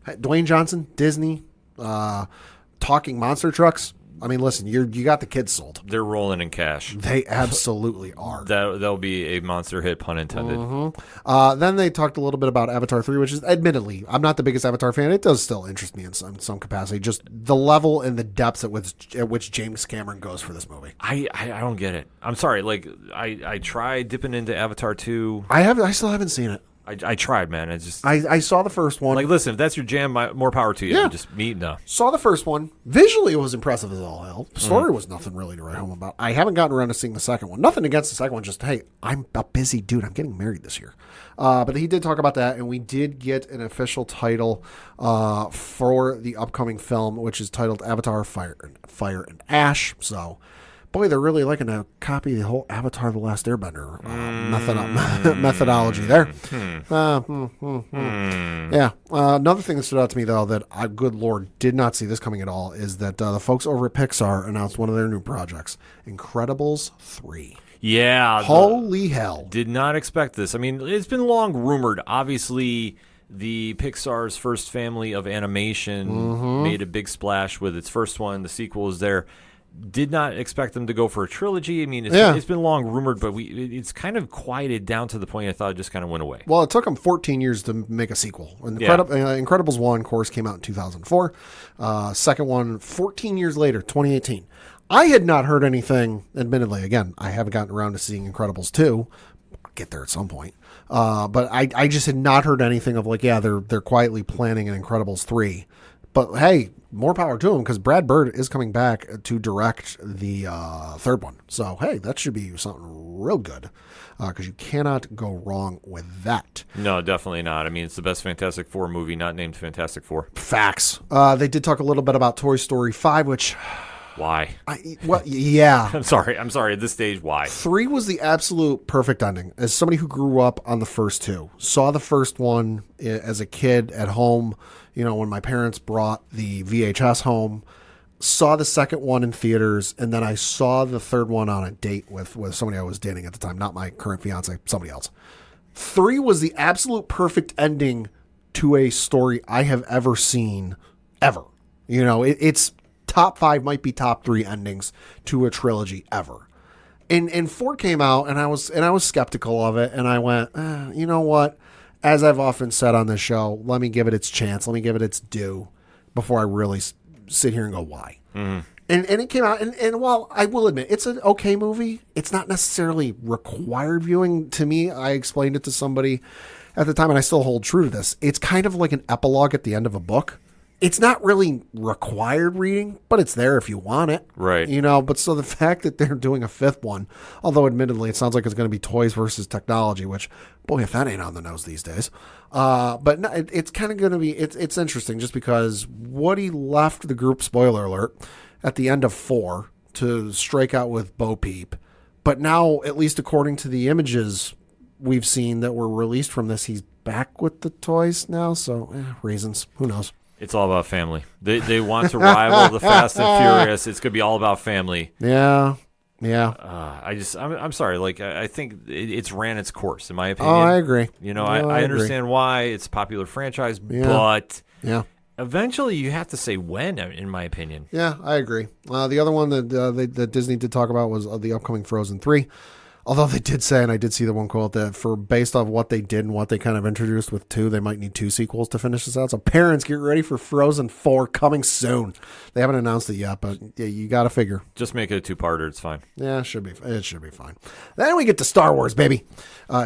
Dwayne Johnson, Disney, talking monster trucks. I mean, listen, you got the kids sold. They're rolling in cash. They absolutely are. That'll be a monster hit, pun intended. Then they talked a little bit about Avatar 3, which is, admittedly, I'm not the biggest Avatar fan. It does still interest me in some capacity. Just the level and the depths at which James Cameron goes for this movie. I don't get it. I'm sorry. Like, I tried dipping into Avatar 2. I still haven't seen it. I tried, man. I saw the first one. Like, listen, if that's your jam, more power to you. Yeah. Just no. Saw the first one. Visually, it was impressive as all hell. Story was nothing really to write home about. I haven't gotten around to seeing the second one. Nothing against the second one. Just, hey, I'm a busy dude. I'm getting married this year. But he did talk about that, and we did get an official title for the upcoming film, which is titled Avatar: Fire and Ash. So, boy, they're really liking to copy the whole Avatar: The Last Airbender methodology there. Yeah. Another thing that stood out to me, though, that I, good Lord, did not see this coming at all, is that the folks over at Pixar announced one of their new projects, Incredibles 3. Yeah. Holy hell. Did not expect this. I mean, it's been long rumored. Obviously, the Pixar's first family of animation made a big splash with its first one. The sequel is there. Did not expect them to go for a trilogy. I mean, it's been long rumored, but it's kind of quieted down to the point I thought it just kind of went away. Well, it took them 14 years to make a sequel. Incredibles 1, of course, came out in 2004. Second one, 14 years later, 2018. I had not heard anything, admittedly. Again, I haven't gotten around to seeing Incredibles 2. I'll get there at some point. But I just had not heard anything of like, yeah, they're quietly planning an Incredibles 3. But hey, more power to him because Brad Bird is coming back to direct the third one. So, hey, that should be something real good because you cannot go wrong with that. No, definitely not. I mean, it's the best Fantastic Four movie not named Fantastic Four. Facts. They did talk a little bit about Toy Story 5, which... Why? Yeah. I'm sorry. At this stage, why? 3 was the absolute perfect ending. As somebody who grew up on the first two, saw the first one as a kid at home, when my parents brought the VHS home, saw the second one in theaters, and then I saw the third one on a date with somebody I was dating at the time, not my current fiance, somebody else. 3 was the absolute perfect ending to a story I have ever seen, ever. It's top 5, might be top 3 endings to a trilogy ever. And 4 came out, and I was skeptical of it, and I went, you know what? As I've often said on this show, let me give it its chance, let me give it its due before I really sit here and go, why? Mm-hmm. And it came out, and while I will admit, it's an okay movie, it's not necessarily required viewing to me. I explained it to somebody at the time, and I still hold true to this. It's kind of like an epilogue at the end of a book. It's not really required reading, but it's there if you want it. Right. But so the fact that they're doing a 5th one, although admittedly it sounds like it's going to be toys versus technology, which, boy, if that ain't on the nose these days. But no, it's kind of going to be, it's interesting just because Woody left the group, spoiler alert, at the end of 4 to strike out with Bo Peep. But now, at least according to the images we've seen that were released from this, he's back with the toys now. So reasons, who knows? It's all about family. They want to rival the Fast and Furious. It's going to be all about family. Yeah. I'm sorry. Like, I think it's ran its course, in my opinion. Oh, I agree. I understand why it's a popular franchise, but eventually you have to say when, in my opinion. Yeah, I agree. The other one that Disney did talk about was the upcoming Frozen 3. Although they did say, and I did see the one quote, that based off what they did and what they kind of introduced with 2, they might need 2 sequels to finish this out. So parents, get ready for Frozen 4 coming soon. They haven't announced it yet, but yeah, you got to figure. Just make it a 2-parter. It's fine. Yeah, it should be fine. Then we get to Star Wars, baby.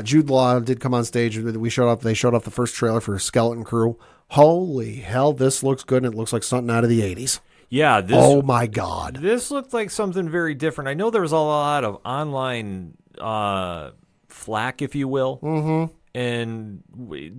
Jude Law did come on stage. They showed off the first trailer for Skeleton Crew. Holy hell, this looks good, and it looks like something out of the 80s. Yeah. Oh my God. This looked like something very different. I know there was a lot of online flack, if you will. Mm-hmm. And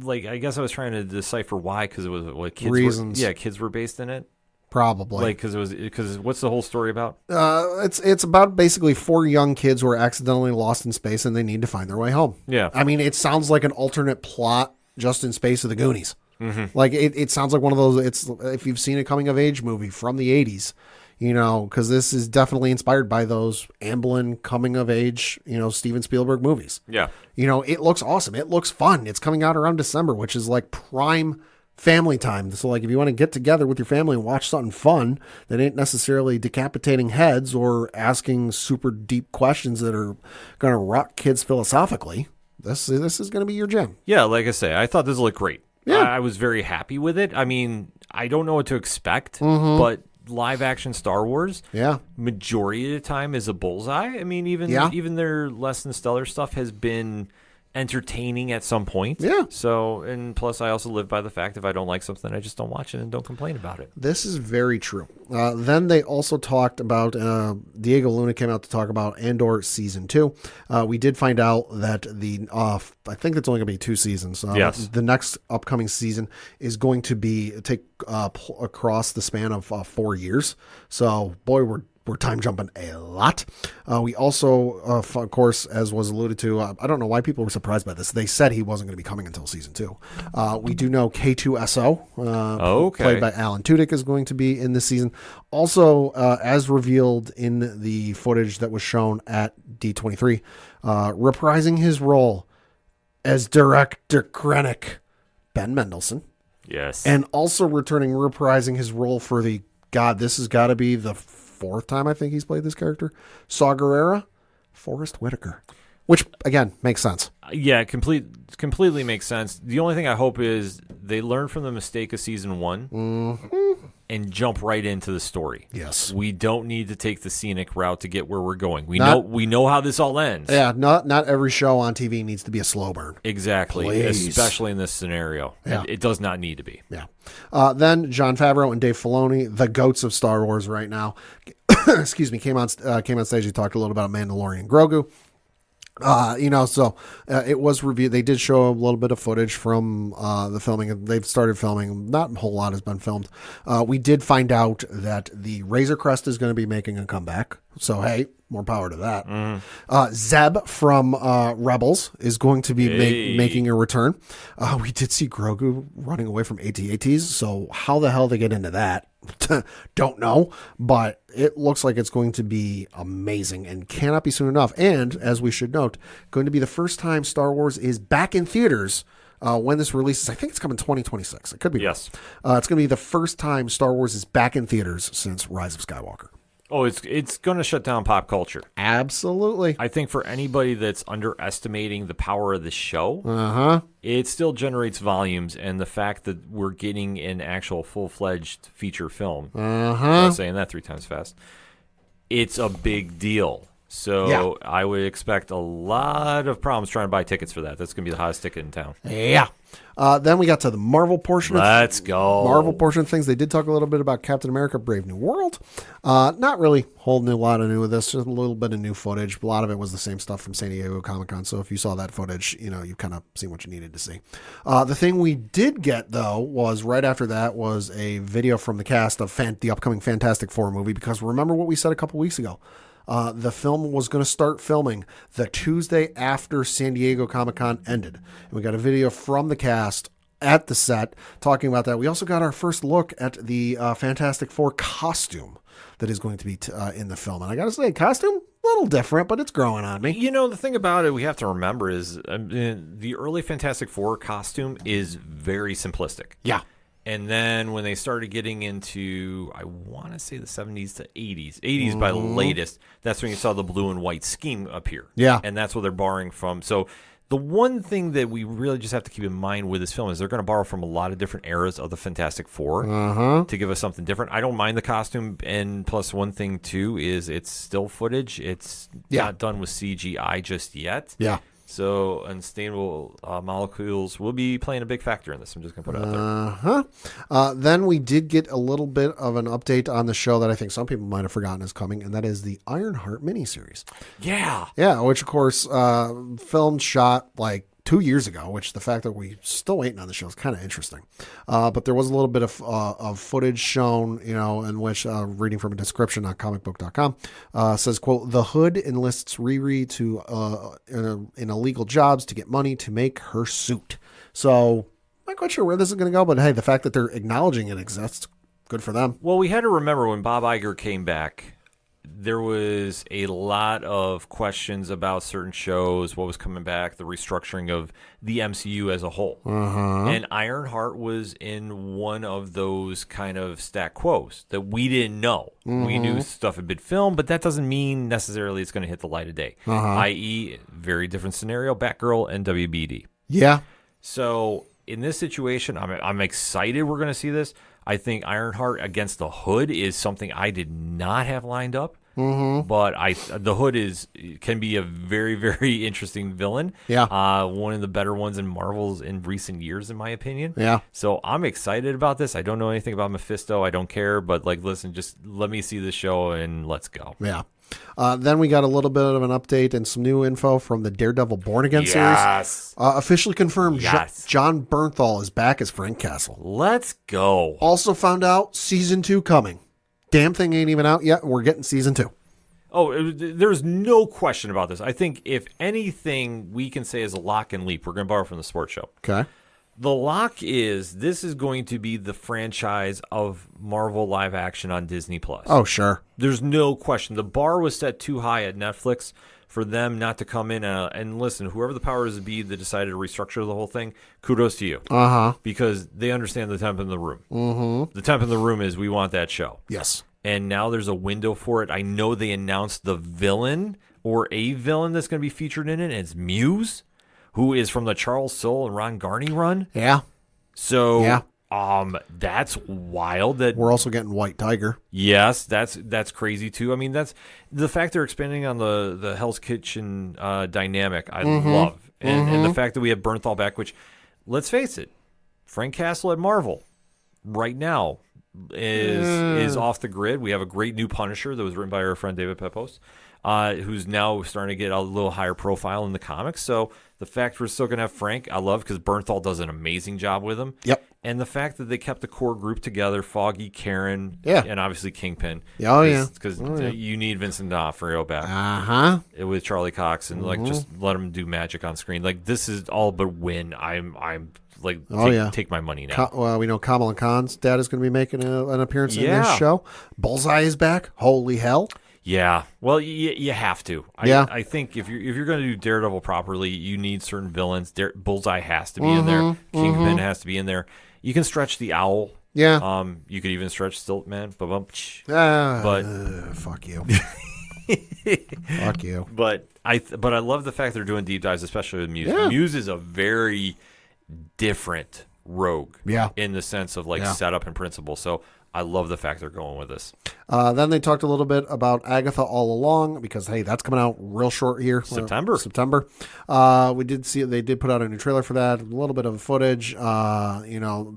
I guess I was trying to decipher why, because it was what kids reasons. Kids were based in it. Probably. Because what's the whole story about? It's about basically 4 young kids who are accidentally lost in space and they need to find their way home. Yeah. I mean, it sounds like an alternate plot just in space of the Goonies. Mm-hmm. Like it sounds like one of those. It's if you've seen a coming of age movie from the 80s, because this is definitely inspired by those Amblin coming of age, Steven Spielberg movies. Yeah. It looks awesome. It looks fun. It's coming out around December, which is like prime family time. So like if you want to get together with your family and watch something fun that ain't necessarily decapitating heads or asking super deep questions that are going to rock kids philosophically, this is going to be your jam. Yeah, like I say, I thought this looked great. Yeah. I was very happy with it. I mean, I don't know what to expect, but live action Star Wars, majority of the time is a bullseye. I mean, even their less than stellar stuff has been entertaining at some point. Yeah. So, and plus I also live by the fact if I don't like something, I just don't watch it and don't complain about it. This is very true. Then they also talked about, Diego Luna came out to talk about Andor Season 2. We did find out that I think it's only going to be 2 seasons. Yes. The next upcoming season is going to take across the span of 4 years. So, boy, we're time jumping a lot. We also, of course, as was alluded to, I don't know why people were surprised by this. They said he wasn't going to be coming until season 2. We do know K2SO, played by Alan Tudyk, is going to be in this season. Also, as revealed in the footage that was shown at D23, reprising his role as Director Krennic, Ben Mendelsohn. Yes. And also reprising his role for this has got to be the 4th time I think he's played this character, Saw Gerrera, Forrest Whitaker. Which, again, makes sense. Yeah, completely makes sense. The only thing I hope is they learn from the mistake of season 1 and jump right into the story. Yes. We don't need to take the scenic route to get where we're going. We know how this all ends. Yeah, not every show on TV needs to be a slow burn. Exactly, Please. especially in this scenario. Yeah. It does not need to be. Yeah. Then Jon Favreau and Dave Filoni, the goats of Star Wars right now, excuse me, came on stage. He talked a little about Mandalorian Grogu. It was reviewed. They did show a little bit of footage from the filming. They've started filming. Not a whole lot has been filmed. We did find out that the Razor Crest is going to be making a comeback. So, hey, more power to that. Zeb from Rebels is going to be making a return. We did see Grogu running away from AT-ATs. So how the hell they get into that? Don't know, but it looks like it's going to be amazing and cannot be soon enough. And as we should note, going to be the first time Star Wars is back in theaters when this releases. I think it's coming 2026. It could be. Yes. It's going to be the first time Star Wars is back in theaters since Rise of Skywalker. Oh, it's going to shut down pop culture. Absolutely. I think for anybody that's underestimating the power of the show, it still generates volumes, and the fact that we're getting an actual full-fledged feature film, I'm saying that 3 times fast, it's a big deal. So I would expect a lot of problems trying to buy tickets for that. That's going to be the hottest ticket in town. Yeah. Then we got to the Marvel portion. Let's go. Marvel portion of things. They did talk a little bit about Captain America: Brave New World. Not really holding a lot of new with this. Just a little bit of new footage. A lot of it was the same stuff from San Diego Comic-Con. So if you saw that footage, you've kind of seen what you needed to see. The thing we did get, though, was right after that was a video from the cast of the upcoming Fantastic Four movie. Because remember what we said a couple weeks ago. The film was going to start filming the Tuesday after San Diego Comic-Con ended. And we got a video from the cast at the set talking about that. We also got our first look at the Fantastic Four costume that is going to be in the film. And I got to say, costume, a little different, but it's growing on me. The thing about it we have to remember is the early Fantastic Four costume is very simplistic. Yeah. And then when they started getting into, I want to say the 70s to 80s by the latest, that's when you saw the blue and white scheme appear. Yeah. And that's what they're borrowing from. So the one thing that we really just have to keep in mind with this film is they're going to borrow from a lot of different eras of the Fantastic Four to give us something different. I don't mind the costume. And plus one thing, too, is it's still footage. It's not done with CGI just yet. Yeah. So unstable molecules will be playing a big factor in this. I'm just going to put it out there. Then we did get a little bit of an update on the show that I think some people might have forgotten is coming, and that is the Ironheart miniseries. Yeah. Yeah, which, of course, filmed, shot, 2 years ago, which the fact that we're still waiting on the show is kind of interesting. But there was a little bit of footage shown, in which, reading from a description on comicbook.com, says, quote, "The Hood enlists Riri in illegal jobs to get money to make her suit." So, I'm not quite sure where this is going to go, but hey, the fact that they're acknowledging it exists, good for them. Well, we had to remember when Bob Iger came back, there was a lot of questions about certain shows, what was coming back, the restructuring of the MCU as a whole. And Ironheart was in one of those kind of stat quos that we didn't know. We knew stuff had been filmed, but that doesn't mean necessarily it's going to hit the light of day, i.e., very different scenario, Batgirl and WBD. Yeah. So in this situation, I'm excited we're going to see this. I think Ironheart against the Hood is something I did not have lined up. But the Hood can be a very, very interesting villain. Yeah. One of the better ones in Marvel's in recent years, in my opinion. Yeah. So I'm excited about this. I don't know anything about Mephisto. I don't care. But listen, just let me see the show and let's go. Yeah. Then we got a little bit of an update and some new info from the Daredevil Born Again series. Officially confirmed, John Bernthal is back as Frank Castle. Let's go. Also found out season 2 coming. Damn thing ain't even out yet, and we're getting season 2. Oh, there's no question about this. I think if anything we can say is a lock and leap, we're going to borrow from the sports show. Okay. The lock is this is going to be the franchise of Marvel live action on Disney Plus. Oh, sure. There's no question. The bar was set too high at Netflix for them not to come in and listen. Whoever the powers that be that decided to restructure the whole thing, kudos to you. Because they understand the temp in the room. Mm-hmm. The temp in the room is we want that show. Yes. And now there's a window for it. I know they announced the villain or a villain that's going to be featured in it, and it's Muse, who is from the Charles Soule and Ron Garney run. Yeah. So Yeah. That's wild. That We're also getting White Tiger. yes, that's crazy too. I mean, that's the fact they're expanding on the Hell's Kitchen dynamic. I love, and the fact that we have Bernthal back. Which, let's face it, Frank Castle at Marvel right now is off the grid. We have a great new Punisher that was written by our friend David Pepos, who's now starting to get a little higher profile in the comics. So the fact we're still going to have Frank, I love, because Bernthal does an amazing job with him. Yep. And the fact that they kept the core group together, Foggy, Karen, Yeah. and obviously Kingpin. Oh, yeah. Because you need Vincent D'Onofrio back Uh-huh. with Charlie Cox and just let him do magic on screen. Like, this is all but win. I'm like, take my money now. We know Kamala Khan's dad is going to be making an appearance in Yeah. this show. Bullseye is back. Holy hell. Yeah, well, you have to. I think if you're going to do Daredevil properly, you need certain villains. Bullseye has to be in there. Kingpin has to be in there. You can stretch the Owl. Yeah. You could even stretch Stiltman. But fuck you. Fuck you. But I love the fact they're doing deep dives, especially with Muse. Yeah. Muse is a very different rogue. Yeah. In the sense of setup and principle. So I love the fact they're going with this. Then they talked a little bit about Agatha All Along because, hey, that's coming out real short here. September. We did see they did put out a new trailer for that. A little bit of footage. Agatha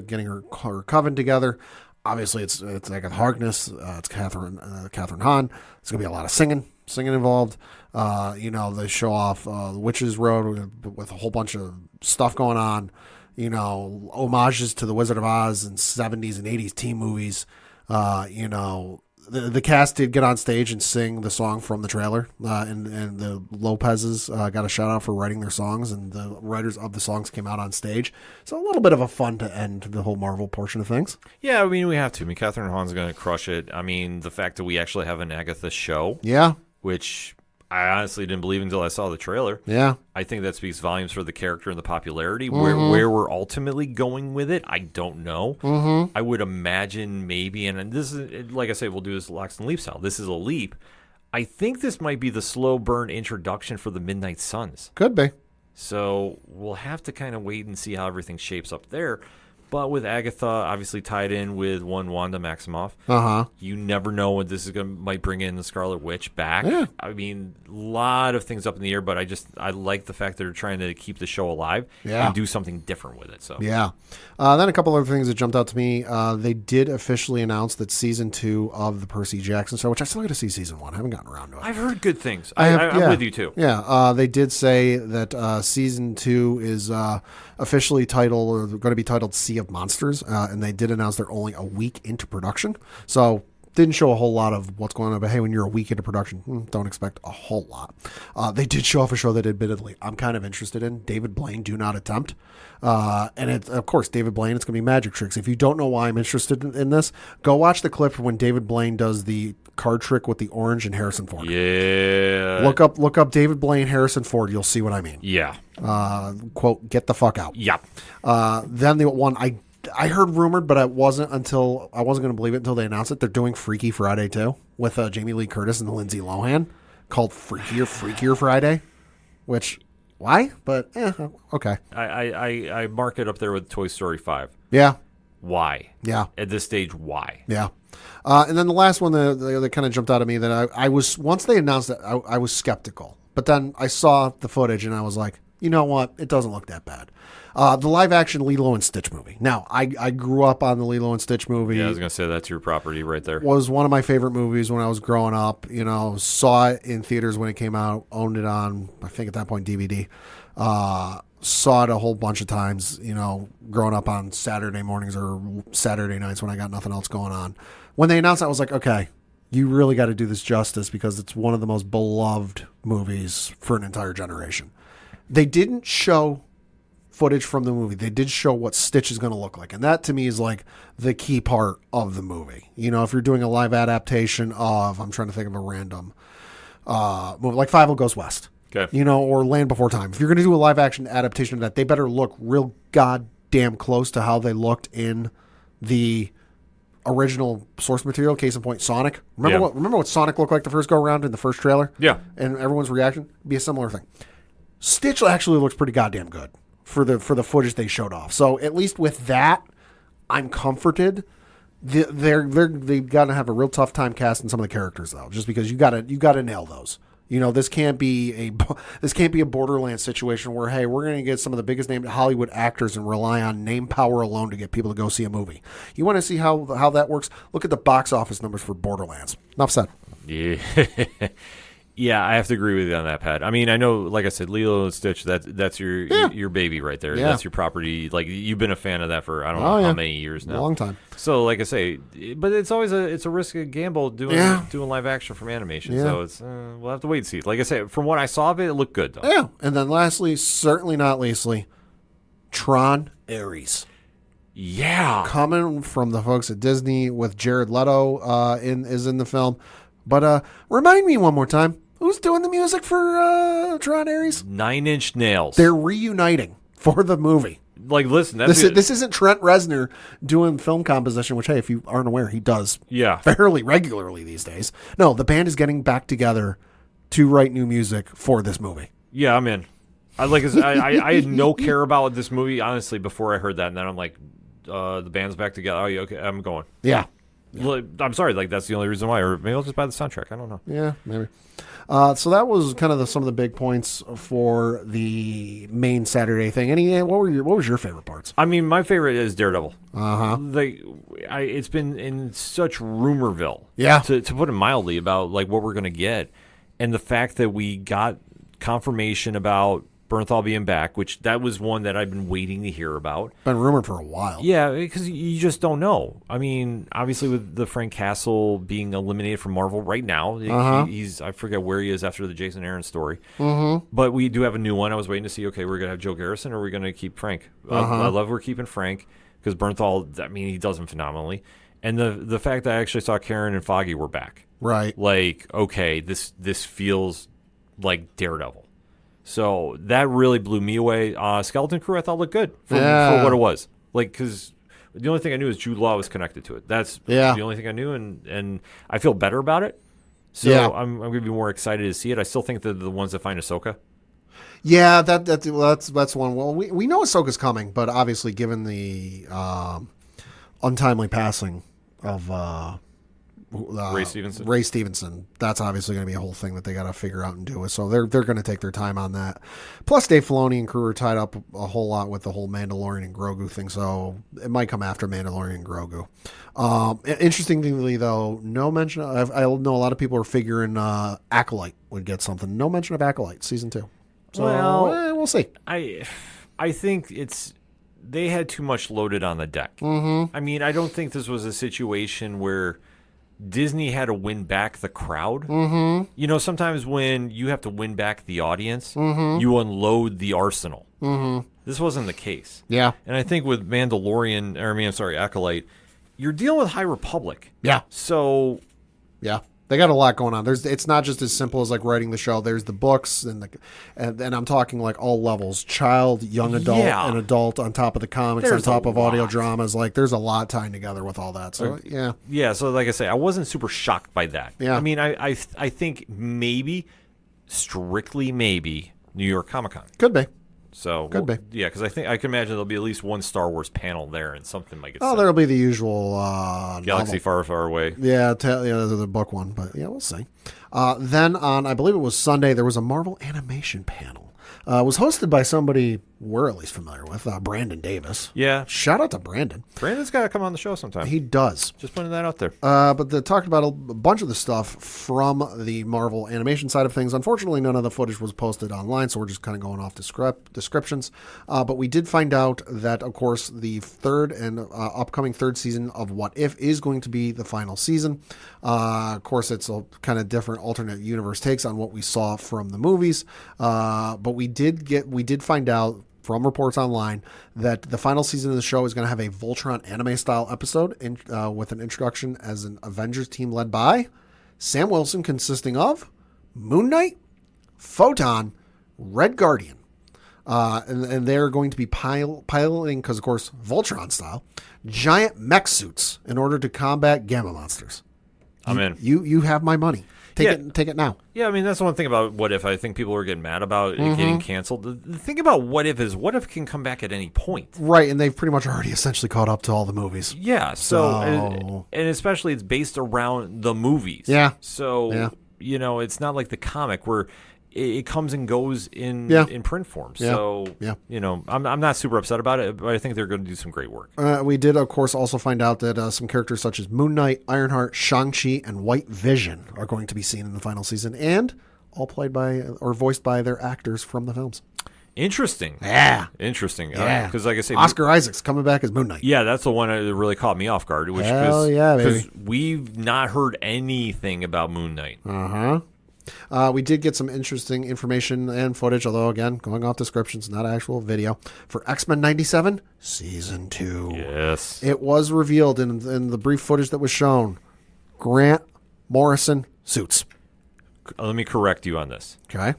getting her coven together. Obviously, it's Agatha Harkness. It's Catherine Hahn. There's gonna be a lot of singing involved. They show off the Witches Road with a whole bunch of stuff going on. Homages to the Wizard of Oz and 70s and 80s teen movies. The cast did get on stage and sing the song from the trailer, and the Lopez's got a shout out for writing their songs, and the writers of the songs came out on stage. So a little bit of a fun to end the whole Marvel portion of things. Yeah, I mean, we have to. I mean, Catherine Hahn's going to crush it. I mean, the fact that we actually have an Agatha show, Yeah, which I honestly didn't believe until I saw the trailer. yeah, I think that speaks volumes for the character and the popularity. Where we're ultimately going with it, I don't know. I would imagine maybe, and this is, like I say, we'll do this Locks and Leap style. This is a leap. I think this might be the slow burn introduction for the Midnight Suns. could be. So we'll have to kind of wait and see how everything shapes up there. But with Agatha obviously tied in with one Wanda Maximoff, you never know when this is might bring in the Scarlet Witch back. Yeah. I mean, a lot of things up in the air, but I like the fact that they're trying to keep the show alive and do something different with it. So Yeah. Then a couple other things that jumped out to me. They did officially announce that season 2 of the Percy Jackson show, which I still got to see season 1. I haven't gotten around to it. I've heard good things. I'm with you too. Yeah, they did say that season 2 is officially titled, or going to be titled Sea of Monsters, and they did announce they're only a week into production. So didn't show a whole lot of what's going on, but hey, when you're a week into production, don't expect a whole lot. They did show off a show that admittedly I'm kind of interested in, David Blaine, Do Not Attempt. And it's, of course, David Blaine, it's going to be magic tricks. If you don't know why I'm interested in this, go watch the clip when David Blaine does the card trick with the orange and Harrison Ford. Yeah. Look up David Blaine, Harrison Ford. You'll see what I mean. Yeah. Quote, get the fuck out. Yeah. Then the one I heard rumored, but I wasn't going to believe it until they announced it. They're doing Freaky Friday too with Jamie Lee Curtis and Lindsay Lohan, called Freakier Friday, which why? But okay. I mark it up there with Toy Story 5. Yeah. Why? Yeah. At this stage, why? Yeah. And then the last one that kind of jumped out at me that I was, once they announced it, I was skeptical. But then I saw the footage and I was like, you know what? It doesn't look that bad. The live action Lilo and Stitch movie. Now, I grew up on the Lilo and Stitch movie. Yeah, I was going to say that's your property right there. Was one of my favorite movies when I was growing up. Saw it in theaters when it came out, owned it on, I think at that point, DVD. Saw it a whole bunch of times, growing up on Saturday mornings or Saturday nights when I got nothing else going on. When they announced it, I was like, okay, you really got to do this justice because it's one of the most beloved movies for an entire generation. They didn't show footage from the movie. They did show what Stitch is going to look like. And that to me is like the key part of the movie. You know, if you're doing a live adaptation of, I'm trying to think of a random movie, like 5 Goes West. Okay. You know, or Land Before Time. If you're going to do a live action adaptation of that, they better look real goddamn close to how they looked in the original source material. Case in point, Sonic. Remember what Sonic looked like the first go around in the first trailer? Yeah. And everyone's reaction? Be a similar thing. Stitch actually looks pretty goddamn good for the footage they showed off. So at least with that, I'm comforted. They've got to have a real tough time casting some of the characters though, just because you got to nail those. You know, this can't be a Borderlands situation where, hey, we're going to get some of the biggest named Hollywood actors and rely on name power alone to get people to go see a movie. You want to see how that works? Look at the box office numbers for Borderlands. Enough said. Yeah. Yeah, I have to agree with you on that, Pat. I mean, I know, like I said, Lilo and Stitch, that's your baby right there. Yeah. That's your property. Like, you've been a fan of that for, I don't know how many years now. A long time. So, like I say, but it's always a risky gamble doing live action from animation. Yeah. So, it's we'll have to wait and see. Like I say, from what I saw of it, it looked good, though. Yeah. And then lastly, certainly not leastly, Tron Ares. Yeah. Coming from the folks at Disney with Jared Leto is in the film. But remind me one more time, who's doing the music for Tron Ares? 9 Inch Nails. They're reuniting for the movie. Like, listen, This isn't Trent Reznor doing film composition, which, hey, if you aren't aware, he does fairly regularly these days. No, the band is getting back together to write new music for this movie. Yeah, I'm in. I had no care about this movie, honestly, before I heard that. And then I'm like, the band's back together. Oh, yeah, okay, I'm going. Yeah. Well, I'm sorry, like that's the only reason why. Or maybe I'll just buy the soundtrack. I don't know. Yeah, maybe. So that was kind of some of the big points for the main Saturday thing. What was your favorite parts? I mean, my favorite is Daredevil. Uh-huh. It's been in such rumorville. Yeah. To put it mildly, about like what we're gonna get, and the fact that we got confirmation about Bernthal being back, which that was one that I've been waiting to hear about. Been rumored for a while. Yeah, because you just don't know. I mean, obviously with the Frank Castle being eliminated from Marvel right now, he's I forget where he is after the Jason Aaron story. Mm-hmm. But we do have a new one. I was waiting to see, okay, we're going to have Joe Garrison or are we going to keep Frank? I love we're keeping Frank because Bernthal, I mean, he does him phenomenally. And the fact that I actually saw Karen and Foggy were back. Right. Like, okay, this feels like Daredevil. So that really blew me away. Skeleton Crew, I thought looked good for what it was. Like, because the only thing I knew is Jude Law was connected to it. That's the only thing I knew, and I feel better about it. So I'm going to be more excited to see it. I still think they're the ones that find Ahsoka. Yeah, that's one. Well, we know Ahsoka's coming, but obviously, given the untimely passing of Ray Stevenson, that's obviously going to be a whole thing that they got to figure out and do it. So they're going to take their time on that. Plus, Dave Filoni and crew are tied up a whole lot with the whole Mandalorian and Grogu thing, so it might come after Mandalorian and Grogu. Interestingly, though, no mention. I know a lot of people are figuring Acolyte would get something. No mention of Acolyte season 2. So we'll see. I think they had too much loaded on the deck. Mm-hmm. I mean, I don't think this was a situation where Disney had to win back the crowd. Mm-hmm. You know, sometimes when you have to win back the audience, you unload the arsenal. Mm-hmm. This wasn't the case. Yeah. And I think with Acolyte, you're dealing with High Republic. Yeah. So, yeah. They got a lot going on. It's not just as simple as like writing the show. There's the books and I'm talking like all levels: child, young adult, and adult. On top of the comics, on top of audio dramas. Like there's a lot tying together with all that. So yeah. So like I say, I wasn't super shocked by that. Yeah. I mean, I think strictly maybe New York Comic Con could be. So could be. Yeah, because I can imagine there'll be at least one Star Wars panel there and something like it. Oh, there'll be the usual Galaxy novel. Far, Far Away. Yeah, the book one, but yeah, we'll see. Then on, I believe it was Sunday, there was a Marvel animation panel. It was hosted by somebody we're at least familiar with, Brandon Davis. Yeah. Shout out to Brandon. Brandon's got to come on the show sometime. He does. Just putting that out there. But they talked about a bunch of the stuff from the Marvel animation side of things. Unfortunately, none of the footage was posted online, so we're just kind of going off descriptions. But we did find out that, of course, the third and upcoming third season of What If is going to be the final season. Of course, it's a kind of different alternate universe takes on what we saw from the movies. But we did find out from reports online that the final season of the show is going to have a Voltron anime-style episode with an introduction as an Avengers team led by Sam Wilson, consisting of Moon Knight, Photon, Red Guardian. And they're going to be piloting, because, of course, Voltron style, giant mech suits in order to combat gamma monsters. I'm in. You have my money. Take it now. Yeah, I mean, that's the one thing about What If. I think people are getting mad about it getting canceled. The thing about What If is What If can come back at any point. Right, and they've pretty much already essentially caught up to all the movies. Yeah, so and especially it's based around the movies. Yeah. So, it's not like the comic where it comes and goes in print form. Yeah. So, I'm not super upset about it, but I think they're going to do some great work. We did, of course, also find out that some characters such as Moon Knight, Ironheart, Shang-Chi, and White Vision are going to be seen in the final season, and all played by or voiced by their actors from the films. Interesting. Yeah. Interesting. Yeah. Because, like I say, Oscar Isaac's coming back as Moon Knight. Yeah, that's the one that really caught me off guard. Hell yeah, baby. Because we've not heard anything about Moon Knight. Uh-huh. We did get some interesting information and footage, although, again, going off descriptions, not actual video, for X-Men 97 Season 2. Yes. It was revealed in the brief footage that was shown. Grant Morrison suits. Let me correct you on this. Okay.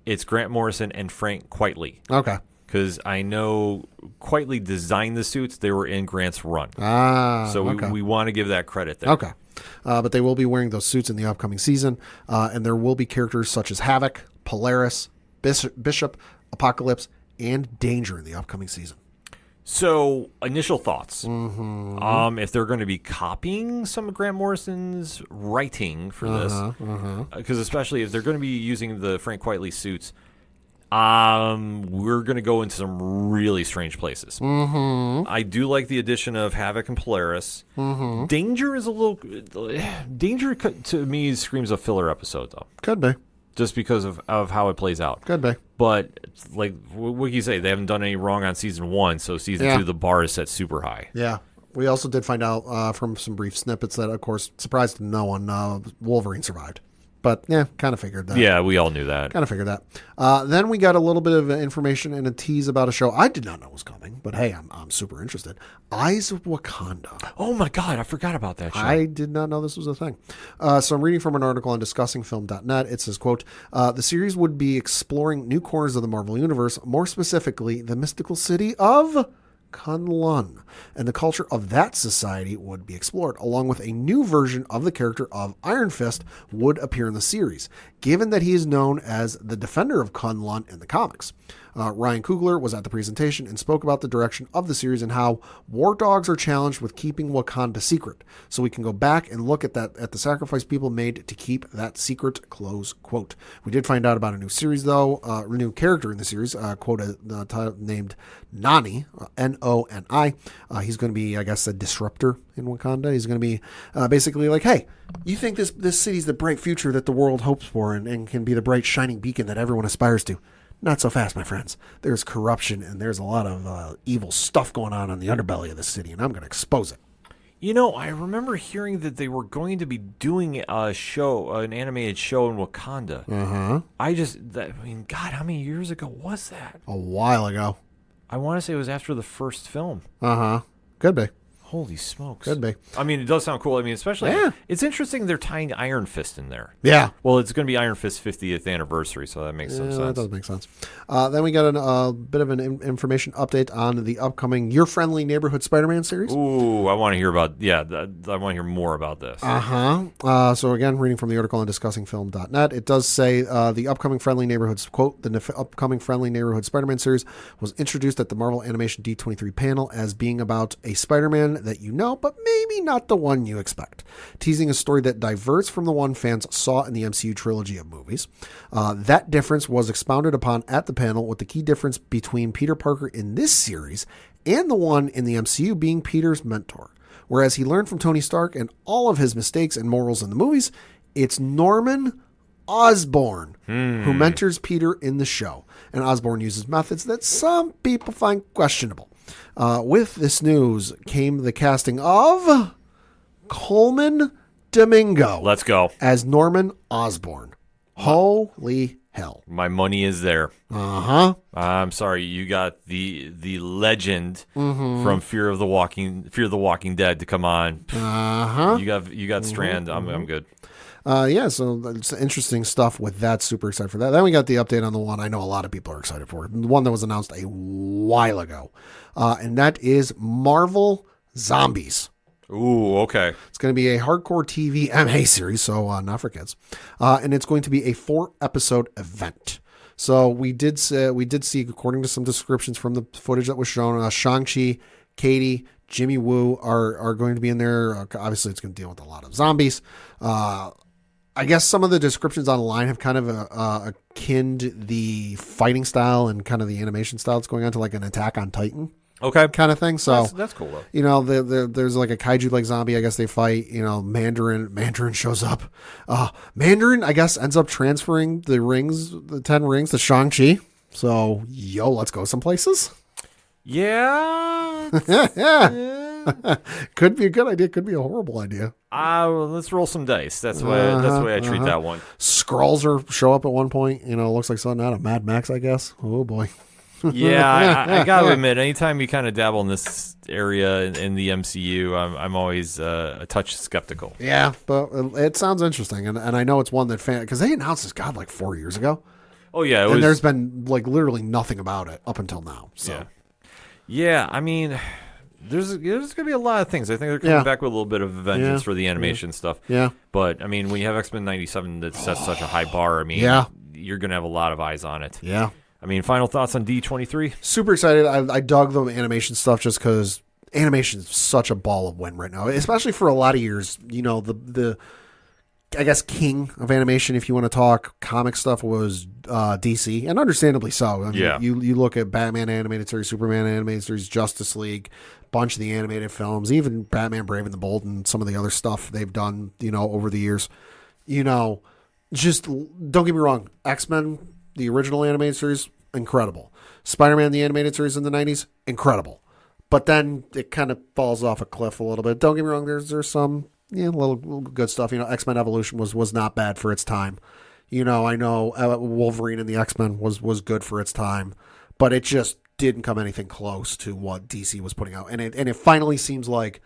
It's Grant Morrison and Frank Quitely. Okay. Because I know Quitely designed the suits. They were in Grant's run. So okay. we want to give that credit there. Okay. But they will be wearing those suits in the upcoming season. And there will be characters such as Havoc, Polaris, Bishop, Apocalypse, and Danger in the upcoming season. So, initial thoughts. If they're going to be copying some of Grant Morrison's writing for this, because especially if they're going to be using the Frank Quitely suits, we're going to go into some really strange places. I do like the addition of Havoc and Polaris. Danger is a little... Danger, to me, screams a filler episode, though. Could be. Just because of how it plays out. Could be. But, like, what can you say? They haven't done any wrong on Season 1, so Season 2, the bar is set super high. Yeah. We also did find out from some brief snippets that, of course, surprised no one, Wolverine survived. But, yeah, kind of figured that. Yeah, we all knew that. Kind of figured that. Then we got a little bit of information and a tease about a show I did not know was coming, but hey, I'm super interested. Eyes of Wakanda. Oh my God, I forgot about that show. I did not know this was a thing. So I'm reading from an article on discussingfilm.net. It says, quote, the series would be exploring new corners of the Marvel Universe, more specifically the mystical city of Kunlun, and the culture of that society would be explored, along with a new version of the character of Iron Fist would appear in the series, given that he is known as the defender of Kunlun in the comics. Ryan Coogler was at the presentation and spoke about the direction of the series and how war dogs are challenged with keeping Wakanda secret. So we can go back and look at the sacrifice people made to keep that secret, close quote. We did find out about a new series, though, a new character in the series, named Nani, Noni. He's going to be, I guess, a disruptor in Wakanda. He's going to be basically like, hey, you think this city's the bright future that the world hopes for and can be the bright shining beacon that everyone aspires to? Not so fast, my friends. There's corruption and there's a lot of evil stuff going on the underbelly of the city, and I'm going to expose it. I remember hearing that they were going to be doing a show, an animated show in Wakanda. God, how many years ago was that? A while ago. I want to say it was after the first film. Could be. Holy smokes. Could be. I mean, it does sound cool. I mean, especially, it's interesting they're tying Iron Fist in there. Yeah. Well, it's going to be Iron Fist's 50th anniversary, so that makes some sense. That does make sense. Then we got a bit of an information update on the upcoming Your Friendly Neighborhood Spider-Man series. Ooh, I want to hear about, I want to hear more about this. So again, reading from the article on discussingfilm.net, it does say the upcoming Friendly Neighborhoods, quote, the upcoming Friendly Neighborhood Spider-Man series was introduced at the Marvel Animation D23 panel as being about a Spider-Man that you know, but maybe not the one you expect, teasing a story that diverts from the one fans saw in the MCU trilogy of movies. That difference was expounded upon at the panel, with the key difference between Peter Parker in this series and the one in the MCU being Peter's mentor. Whereas he learned from Tony Stark and all of his mistakes and morals in the movies, it's Norman Osborn who mentors Peter in the show. And Osborn uses methods that some people find questionable. With this news came the casting of Coleman Domingo. Let's go. As Norman Osborn. Holy hell. My money is there. Uh-huh. I'm sorry, you got the legend from Fear the Walking Dead to come on. Uh-huh. You got Strand. I'm good. Yeah, so it's interesting stuff with that. Super excited for that. Then we got the update on the one I know a lot of people are excited for. The one that was announced a while ago. And that is Marvel Zombies. Ooh, okay. It's going to be a hardcore TV MA series, so not for kids. And it's going to be a 4-episode event. So we did see, according to some descriptions from the footage that was shown, Shang-Chi, Katie, Jimmy Woo are going to be in there. Obviously, it's going to deal with a lot of zombies. I guess some of the descriptions online have kind of akined the fighting style and kind of the animation style that's going on to like an Attack on Titan. Okay. Kind of thing. So that's cool though. You know, there's like a kaiju like zombie. I guess they fight. You know, Mandarin shows up. Mandarin, I guess, ends up transferring the 10 rings to Shang-Chi. So let's go some places. Yeah. Could be a good idea. Could be a horrible idea. Let's roll some dice. That's the way I treat that one. Skrulls show up at one point. You know, it looks like something out of Mad Max, I guess. Oh boy. Yeah, I got to admit, anytime you kind of dabble in this area in the MCU, I'm always a touch skeptical. Yeah, but it sounds interesting, and I know it's one that because they announced this like 4 years ago. Oh yeah, and there's been like literally nothing about it up until now. So yeah, I mean, there's gonna be a lot of things. I think they're coming back with a little bit of vengeance for the animation stuff. Yeah, but I mean, when you have X-Men '97 that sets such a high bar, I mean, you're gonna have a lot of eyes on it. Yeah. I mean, final thoughts on D23? Super excited. I dug the animation stuff just because animation is such a ball of wind right now, especially for a lot of years. You know, the I guess king of animation, if you want to talk comic stuff, was DC, and understandably so. I mean, you look at Batman animated series, Superman animated series, Justice League, bunch of the animated films, even Batman Brave and the Bold, and some of the other stuff they've done, you know, over the years. You know, just don't get me wrong, X-Men, the original animated series, incredible. Spider-Man, the animated series in the 90s, incredible. But then it kind of falls off a cliff a little bit. Don't get me wrong, there's some little good stuff. You know, X-Men Evolution was not bad for its time. You know, I know Wolverine and the X-Men was good for its time, but it just didn't come anything close to what DC was putting out. And it finally seems like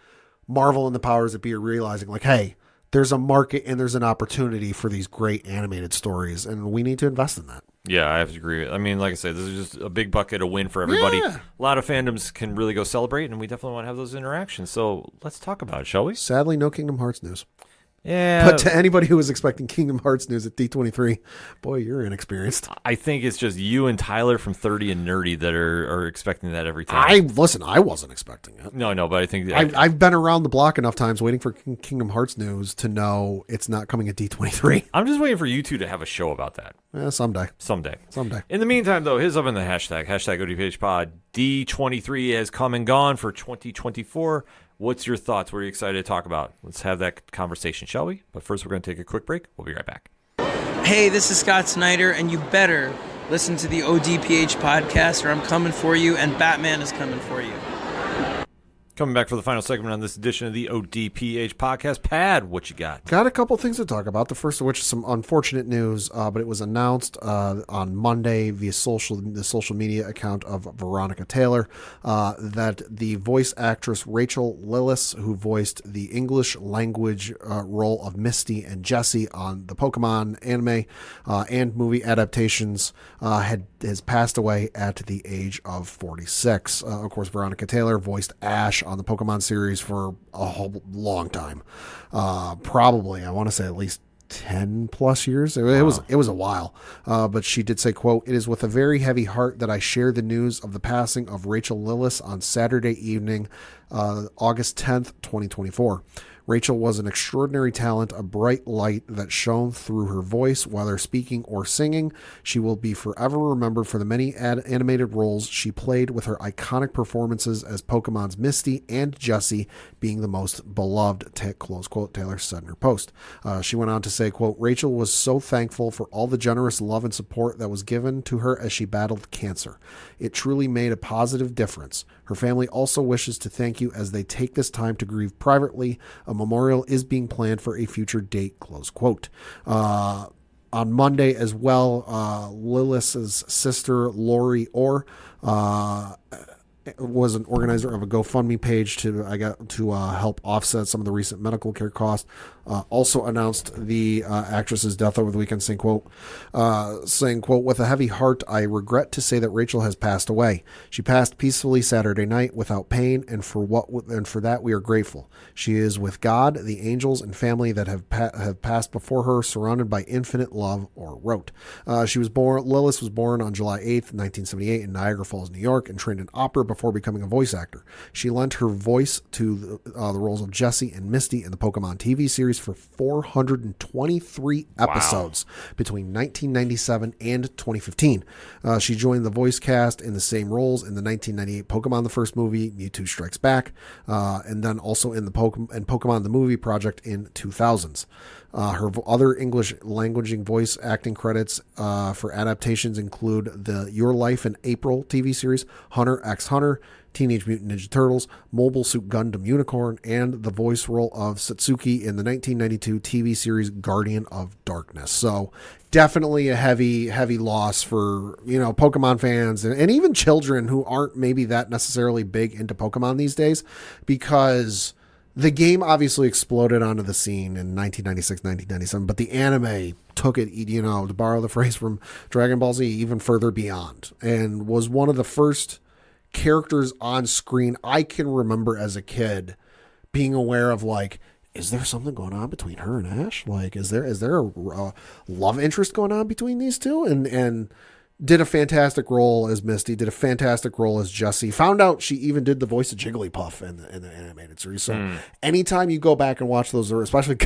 Marvel and the powers that be are realizing, like, hey, there's a market and there's an opportunity for these great animated stories, and we need to invest in that. Yeah, I have to agree. I mean, like I said, this is just a big bucket of win for everybody. Yeah. A lot of fandoms can really go celebrate, and we definitely want to have those interactions. So let's talk about it, shall we? Sadly, no Kingdom Hearts news. Yeah. But to anybody who was expecting Kingdom Hearts news at D23, boy, you're inexperienced. I think it's just you and Tyler from 30 and Nerdy that are expecting that every time. I wasn't expecting it. No, but I think... I've been around the block enough times waiting for Kingdom Hearts news to know it's not coming at D23. I'm just waiting for you two to have a show about that. Someday. Someday. In the meantime, though, here's up in the hashtag ODPH pod. D23 has come and gone for 2024. What's your thoughts? What are you excited to talk about? Let's have that conversation, shall we? But first, we're going to take a quick break. We'll be right back. Hey, this is Scott Snyder, and you better listen to the ODPH podcast, or I'm coming for you, and Batman is coming for you. Coming back for the final segment on this edition of the ODPH podcast. Pad, what you got? Got a couple things to talk about. The first of which is some unfortunate news, but it was announced on Monday via the social media account of Veronica Taylor that the voice actress Rachel Lillis, who voiced the English language role of Misty and Jessie on the Pokemon anime and movie adaptations, has passed away at the age of 46. Of course, Veronica Taylor voiced Ash on the Pokemon series for a whole long time. Probably, I want to say at least 10 plus years. It was a while. But she did say, quote, "It is with a very heavy heart that I share the news of the passing of Rachel Lillis on Saturday evening, August 10th, 2024. Rachel was an extraordinary talent, a bright light that shone through her voice, whether speaking or singing. She will be forever remembered for the many animated roles she played, with her iconic performances as Pokemon's Misty and Jessie being the most beloved," close quote, Taylor said in her post. She went on to say, quote, "Rachel was so thankful for all the generous love and support that was given to her as she battled cancer. It truly made a positive difference. Her family also wishes to thank you as they take this time to grieve privately. A memorial is being planned for a future date," close quote. on Monday as well. Lilith's sister, Lori Orr, was an organizer of a GoFundMe page to help offset some of the recent medical care costs. Also announced the actress's death over the weekend, saying, quote, with a heavy heart, I regret to say that Rachel has passed away. She passed peacefully Saturday night without pain, and for that we are grateful. She is with God, the angels, and family that have passed before her, surrounded by infinite love, or wrote. Lilith was born on July 8th, 1978 in Niagara Falls, New York, and trained in opera before becoming a voice actor. She lent her voice to the roles of Jessie and Misty in the Pokemon TV series for 423 episodes between 1997 and 2015. She joined the voice cast in the same roles in the 1998 Pokemon the First movie, Mewtwo Strikes Back, and then also in the Pokemon the Movie project in 2000s. Her other English languaging voice acting credits for adaptations include the Your Life in April TV series, Hunter x Hunter, Teenage Mutant Ninja Turtles, Mobile Suit Gundam Unicorn, and the voice role of Satsuki in the 1992 TV series Guardian of Darkness. So definitely a heavy loss for, Pokemon fans and even children who aren't maybe that necessarily big into Pokemon these days, because the game obviously exploded onto the scene in 1996, 1997, but the anime took it, to borrow the phrase from Dragon Ball Z, even further beyond, and was one of the first characters on screen I can remember as a kid being aware of, like, is there something going on between her and Ash? Like, is there a love interest going on between these two? And did a fantastic role as Misty, did a fantastic role as Jessie. Found out she even did the voice of Jigglypuff in the animated series. So anytime you go back and watch those, especially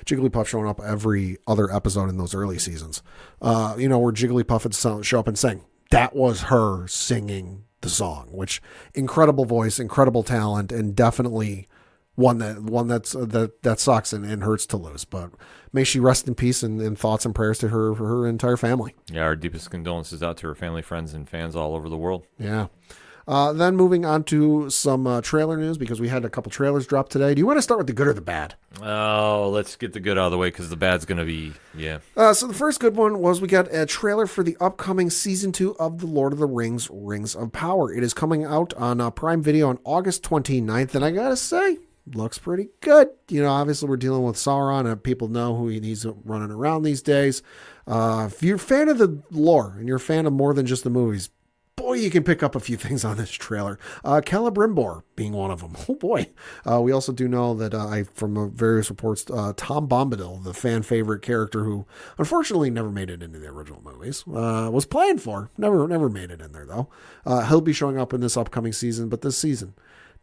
Jigglypuff showing up every other episode in those early seasons, where Jigglypuff would show up and sing, that was her singing the song, which incredible voice, incredible talent, and definitely one that sucks and hurts to lose. But may she rest in peace, and thoughts and prayers to her entire family. Yeah, our deepest condolences out to her family, friends, and fans all over the world. Yeah. Then moving on to some trailer news, because we had a couple trailers drop today. Do you want to start with the good or the bad? Oh, let's get the good out of the way, because the bad's going to be, So the first good one was we got a trailer for the upcoming Season 2 of The Lord of the Rings, Rings of Power. It is coming out on Prime Video on August 29th, and I gotta say, looks pretty good. Obviously we're dealing with Sauron, and people know who he's running around these days. If you're a fan of the lore, and you're a fan of more than just the movies, boy, you can pick up a few things on this trailer. Celebrimbor being one of them. Oh boy. We also do know that from various reports, Tom Bombadil, the fan favorite character who unfortunately never made it into the original movies, was planned for. Never made it in there though. He'll be showing up in this upcoming season, but this season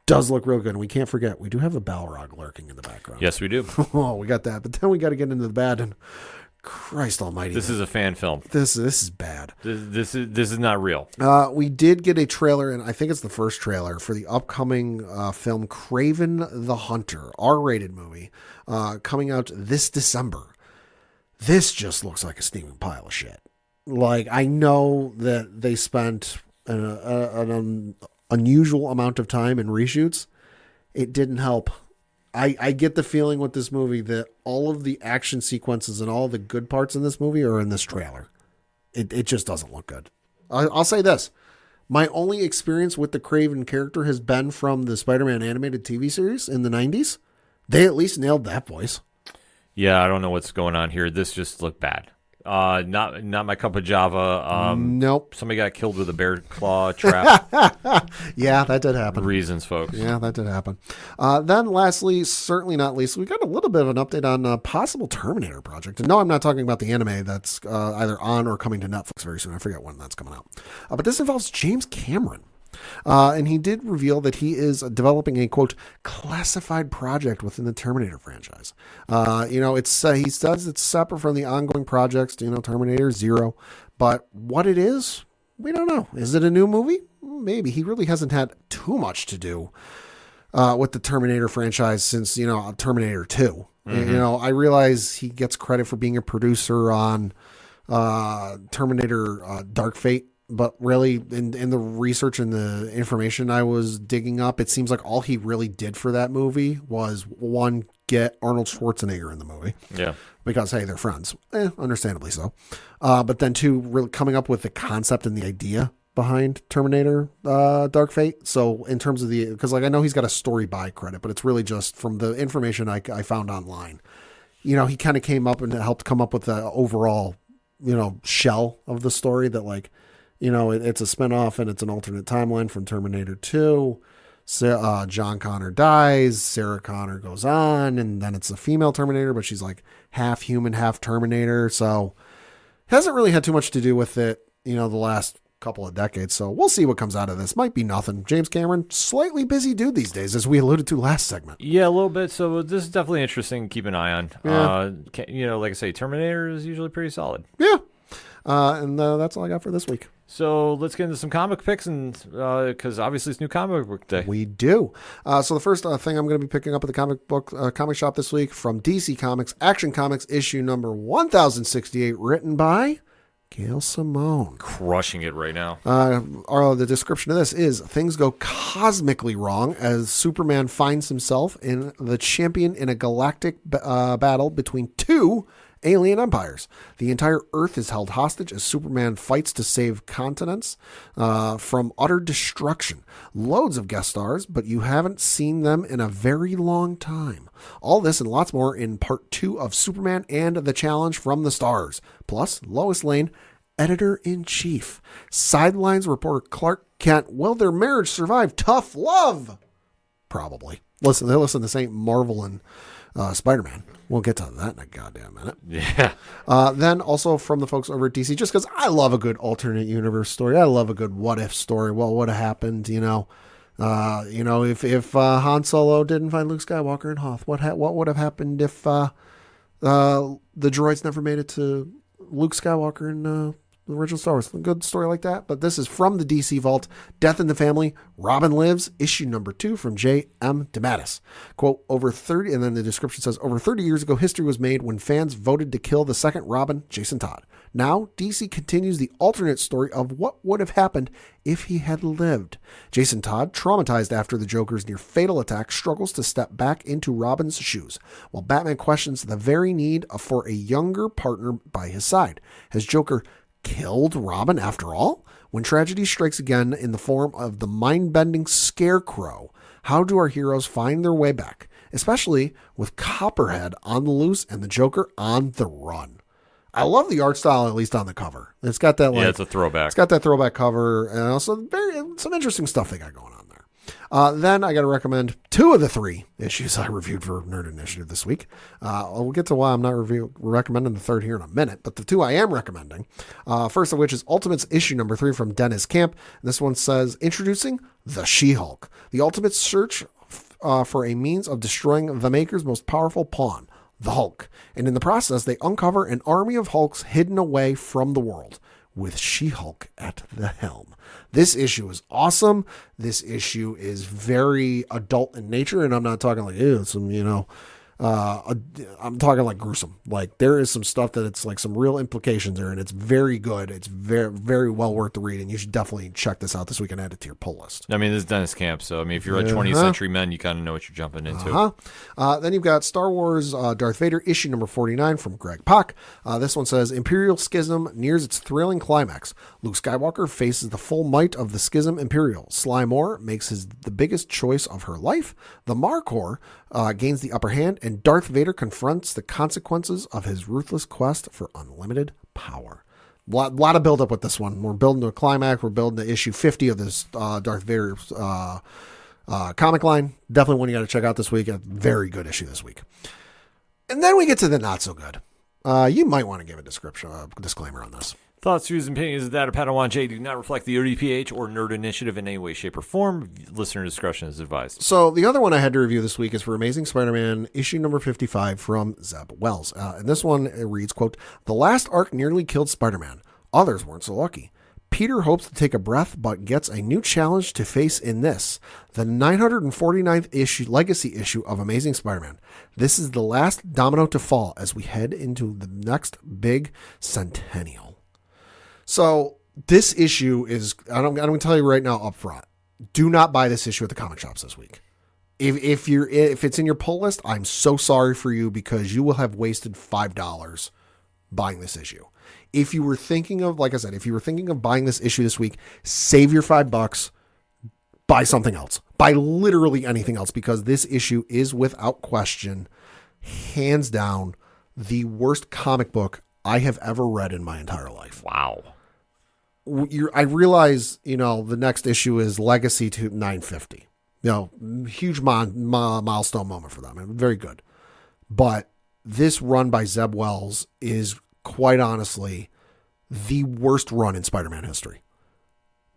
does look real good. And we can't forget, we do have a Balrog lurking in the background. Yes, we do. Oh, we got that. But then we got to get into the bad, and Christ almighty. This is a fan film. This is bad. This is not real. We did get a trailer, and I think it's the first trailer for the upcoming film Kraven the Hunter, R-rated movie, coming out this December. This just looks like a steaming pile of shit. Like, I know that they spent an unusual amount of time in reshoots. It didn't help. I get the feeling with this movie that all of the action sequences and all the good parts in this movie are in this trailer. It just doesn't look good. I'll say this. My only experience with the Kraven character has been from the Spider-Man animated TV series in the 90s. They at least nailed that voice. Yeah, I don't know what's going on here. This just looked bad. Not my cup of java. Nope. Somebody got killed with a bear claw trap. Yeah, that did happen. Reasons, folks. Yeah, that did happen. Then lastly, certainly not least, we got a little bit of an update on a possible Terminator project. And no, I'm not talking about the anime that's either on or coming to Netflix very soon. I forget when that's coming out. But this involves James Cameron. And he did reveal that he is developing a, quote, classified project within the Terminator franchise. He says it's separate from the ongoing projects, Terminator Zero. But what it is, we don't know. Is it a new movie? Maybe. He really hasn't had too much to do with the Terminator franchise since, Terminator 2. Mm-hmm. I realize he gets credit for being a producer on Terminator Dark Fate. But really, in the research and the information I was digging up, it seems like all he really did for that movie was, one, get Arnold Schwarzenegger in the movie. Yeah. Because, hey, they're friends. Understandably so. But then, two, really coming up with the concept and the idea behind Terminator Dark Fate. So in terms of because like I know he's got a story by credit, but it's really just from the information I found online. You know, he kind of came up and helped come up with the overall, shell of the story that, like, it's a spinoff and it's an alternate timeline from Terminator 2. John Connor dies, Sarah Connor goes on, and then it's a female Terminator, but she's like half human, half Terminator. So hasn't really had too much to do with it, the last couple of decades. So we'll see what comes out of this. Might be nothing. James Cameron, slightly busy dude these days, as we alluded to last segment. Yeah, a little bit. So this is definitely interesting to keep an eye on. Yeah. Like I say, Terminator is usually pretty solid. Yeah. And that's all I got for this week. So let's get into some comic picks, and because obviously it's new comic book day. We do. So the first thing I'm going to be picking up at the comic shop this week from DC Comics, Action Comics issue number 1068, written by Gail Simone. Crushing it right now. The description of this is: things go cosmically wrong as Superman finds himself in the champion in a galactic battle between two alien empires. The entire Earth is held hostage as Superman fights to save continents from utter destruction. Loads of guest stars, but you haven't seen them in a very long time. All this and lots more in part 2 of Superman and the Challenge from the Stars. Plus, Lois Lane, editor-in-chief. Sidelines reporter Clark Kent. Will their marriage survive tough love? Probably. Listen, this ain't Marvel and Spider-Man. We'll get to that in a goddamn minute. Yeah. Then also from the folks over at DC, just because I love a good alternate universe story. I love a good what if story. Well, what would have happened, if Han Solo didn't find Luke Skywalker in Hoth? What would have happened if the droids never made it to Luke Skywalker in the original Star Wars? A good story like that. But this is from the DC Vault, Death in the Family, Robin Lives, issue number 2 from J.M. DeMatteis. Quote, and then the description says, over 30 years ago, history was made when fans voted to kill the second Robin, Jason Todd. Now, DC continues the alternate story of what would have happened if he had lived. Jason Todd, traumatized after the Joker's near-fatal attack, struggles to step back into Robin's shoes, while Batman questions the very need for a younger partner by his side. Has Joker killed Robin after all? When tragedy strikes again in the form of the mind-bending Scarecrow, how do our heroes find their way back, especially with Copperhead on the loose and the Joker on the run? I love the art style, at least on the cover. It's got that, it's a throwback. It's got that throwback cover, and also some interesting stuff they got going on there. Then I got to recommend 2 of the 3 issues I reviewed for Nerd Initiative this week. We'll get to why I'm not recommending the third here in a minute, but the 2 I am recommending, first of which is Ultimates issue number 3 from Dennis Camp. This one says, introducing the She-Hulk, the ultimate search for a means of destroying the Maker's most powerful pawn, the Hulk. And in the process, they uncover an army of Hulks hidden away from the world, with She-Hulk at the helm. This issue is awesome. This issue is very adult in nature, and I'm not talking like, I'm talking like gruesome. Like, there is some stuff that it's like some real implications there, and it's very good. It's very, very well worth the read, and you should definitely check this out this week and add it to your pull list. I mean, this is Dennis Camp, so I mean, if you're a 20th Century Men, you kind of know what you're jumping into. Then you've got Star Wars Darth Vader issue number 49 from Greg Pak. This one says, Imperial Schism nears its thrilling climax. Luke Skywalker faces the full might of the Schism Imperial. Sly Moore makes the biggest choice of her life. The Markor gains the upper hand, and Darth Vader confronts the consequences of his ruthless quest for unlimited power. Lot of build up with this one. We're building to a climax. We're building to issue 50 of this Darth Vader comic line. Definitely one you got to check out this week. A very good issue this week. And then we get to the not so good. You might want to give a disclaimer on this. Thoughts, views, and opinions of that of Padawan J do not reflect the ODPH or Nerd Initiative in any way, shape, or form. Listener discretion is advised. So the other one I had to review this week is for Amazing Spider-Man issue number 55 from Zeb Wells. And this one reads, quote, the last arc nearly killed Spider-Man. Others weren't so lucky. Peter hopes to take a breath, but gets a new challenge to face in this, the 949th legacy issue of Amazing Spider-Man. This is the last domino to fall as we head into the next big centennial. So This issue is, I'm going to tell you right now up front, do not buy this issue at the comic shops this week. If it's in your pull list, I'm so sorry for you because you will have wasted $5 buying this issue. If you were thinking of, like I said, if you were thinking of buying this issue this week, save your $5, buy something else. Buy literally anything else because this issue is without question, hands down, the worst comic book I have ever read in my entire life. Wow. I realize, the next issue is Legacy to 950. Huge milestone moment for them. Very good. But this run by Zeb Wells is quite honestly the worst run in Spider-Man history.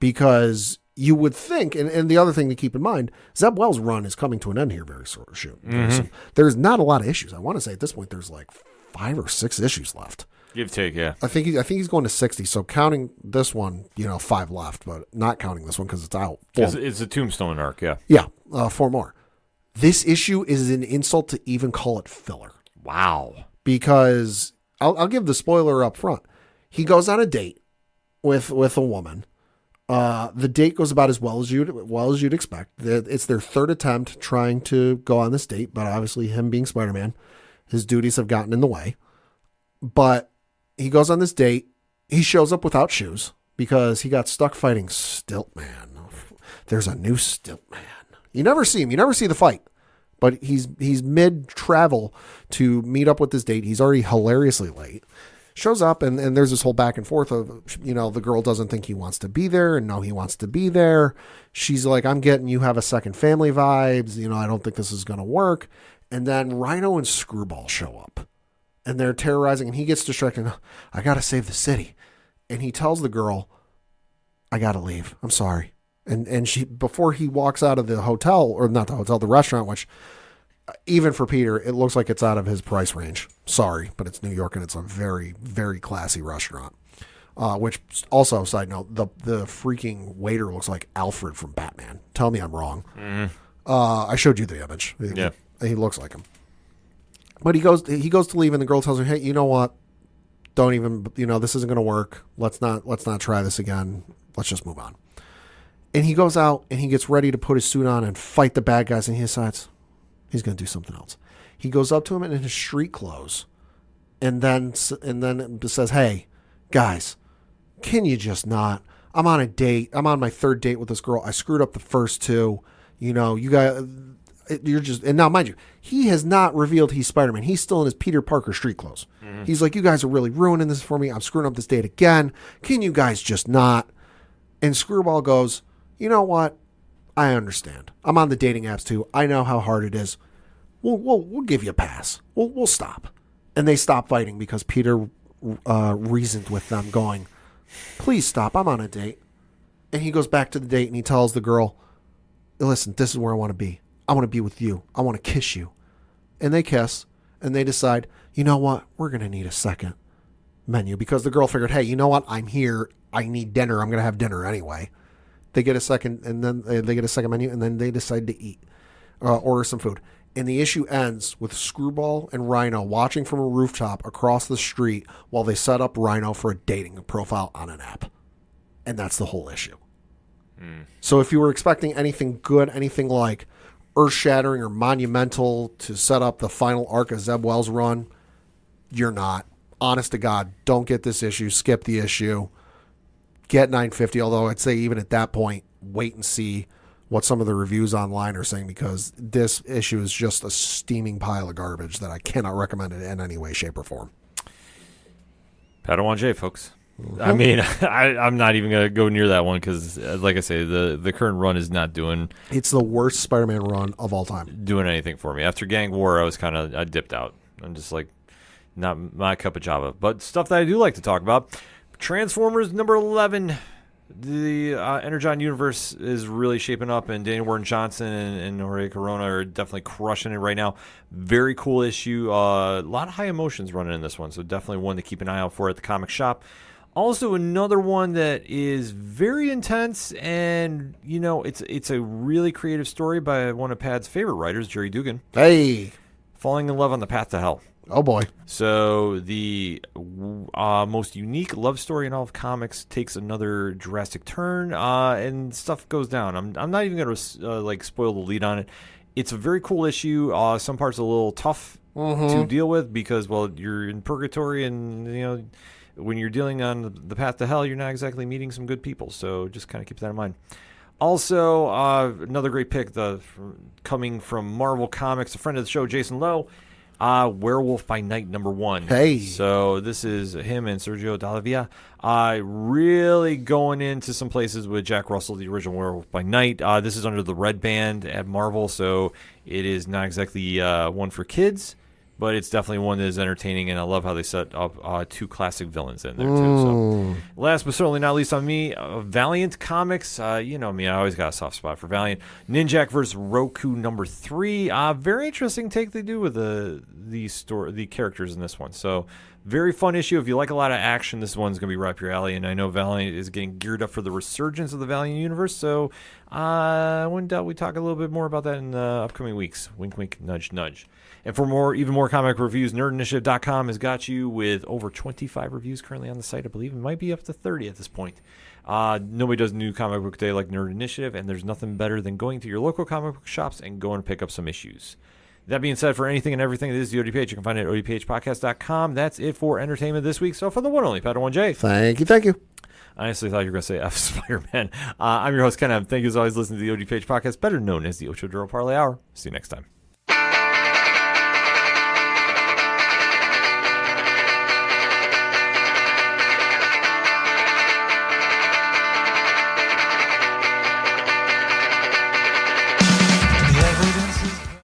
Because you would think, and the other thing to keep in mind, Zeb Wells' run is coming to an end here very soon. Mm-hmm. There's not a lot of issues. I want to say at this point there's like 5 or 6 issues left. Give take, yeah. I think he's going to 60. So counting this one, 5 left, but not counting this one because it's out. It's a Tombstone arc, yeah. Yeah, 4 more. This issue is an insult to even call it filler. Wow. Because I'll give the spoiler up front. He goes on a date with a woman. The date goes about as well as you'd expect. It's their 3rd attempt trying to go on this date, but obviously him being Spider-Man, his duties have gotten in the way. But he goes on this date. He shows up without shoes because he got stuck fighting Stiltman. There's a new Stiltman. You never see him. You never see the fight. But he's mid-travel to meet up with this date. He's already hilariously late. Shows up, and there's this whole back and forth of, the girl doesn't think he wants to be there, and no, he wants to be there. She's like, I'm getting you have a second family vibes. I don't think this is going to work. And then Rhino and Screwball show up. And they're terrorizing, and he gets distracted. I got to save the city. And he tells the girl, I got to leave. I'm sorry. And she, before he walks out of the hotel, or not the hotel, the restaurant, which even for Peter, it looks like it's out of his price range. Sorry, but it's New York, and it's a very, very classy restaurant. Which also, side note, the freaking waiter looks like Alfred from Batman. Tell me I'm wrong. Mm-hmm. I showed you the image. Yeah. He looks like him. But he goes to leave, and the girl tells her, hey, you know what? Don't even, this isn't going to work. Let's not try this again. Let's just move on. And he goes out, and he gets ready to put his suit on and fight the bad guys, and he decides he's going to do something else. He goes up to him in his street clothes and then says, hey, guys, can you just not? I'm on a date. I'm on my 3rd date with this girl. I screwed up the first 2. You guys... You're just, and now mind you, he has not revealed he's Spider-Man. He's still in his Peter Parker street clothes. Mm-hmm. He's like, you guys are really ruining this for me. I'm screwing up this date again. Can you guys just not? And Screwball goes, you know what? I understand. I'm on the dating apps too. I know how hard it is. We'll give you a pass. We'll stop. And they stop fighting because Peter reasoned with them, going, please stop. I'm on a date. And he goes back to the date and he tells the girl, listen, this is where I want to be. I want to be with you. I want to kiss you. And they kiss, and they decide, you know what? We're going to need a second menu because the girl figured, hey, you know what? I'm here. I need dinner. I'm going to have dinner anyway. They get a second, and then they get a second menu, and then they decide to eat, order some food. And the issue ends with Screwball and Rhino watching from a rooftop across the street while they set up Rhino for a dating profile on an app. And that's the whole issue. So if you were expecting anything good, anything like earth-shattering or monumental to set up the final arc of Zeb Wells' run, you're not. Honest to God, don't get this issue. Skip the issue. Get 950, although I'd say even at that point, wait and see what some of the reviews online are saying because this issue is just a steaming pile of garbage that I cannot recommend it in any way, shape, or form. Padawan J, folks. I mean, I'm not even going to go near that one because, like I say, the current run is not doing... It's the worst Spider-Man run of all time. Doing anything for me. After Gang War, I dipped out. I'm just like, not my cup of java. But stuff that I do like to talk about. Transformers number 11. The Energon universe is really shaping up, and Daniel Warren Johnson and Jorge Corona are definitely crushing it right now. Very cool issue. A lot of high emotions running in this one, so definitely one to keep an eye out for at the comic shop. Also, another one that is very intense, and it's a really creative story by one of Pad's favorite writers, Jerry Dugan. Hey, Falling in Love on the Path to Hell. Oh, boy. So the most unique love story in all of comics takes another drastic turn, and stuff goes down. I'm not even going to spoil the lead on it. It's a very cool issue. Some parts are a little tough to deal with because, well, you're in purgatory, and when you're dealing on the path to hell, you're not exactly meeting some good people. So just kind of keep that in mind. Also, another great pick, coming from Marvel Comics, a friend of the show, Jason Lowe, Werewolf by Night #1. Hey. So this is him and Sergio Dallavia really going into some places with Jack Russell, the original Werewolf by Night. This is under the Red Band at Marvel, so it is not exactly one for kids, but it's definitely one that is entertaining, and I love how they set up 2 classic villains in there, too. So, last but certainly not least on me, Valiant Comics. You know me, I always got a soft spot for Valiant. Ninjak vs. Roku #3. Very interesting take they do with the characters in this one. So, very fun issue. If you like a lot of action, this one's going to be right up your alley. And I know Valiant is getting geared up for the resurgence of the Valiant universe. So, I wouldn't doubt we talk a little bit more about that in the upcoming weeks. Wink, wink, nudge, nudge. And for even more comic reviews, nerdinitiative.com has got you with over 25 reviews currently on the site. I believe it might be up to 30 at this point. Nobody does New Comic Book Day like Nerd Initiative, and there's nothing better than going to your local comic book shops and going to pick up some issues. That being said, for anything and everything that is the ODPH, you can find it at odphpodcast.com. That's it for entertainment this week. So for the one only, Padawan J. Thank you. I honestly thought you were going to say F Spider-Man. I'm your host, Ken M. Thank you as always for listening to the ODPH podcast, better known as the Ocho Duro Parlay Hour. See you next time.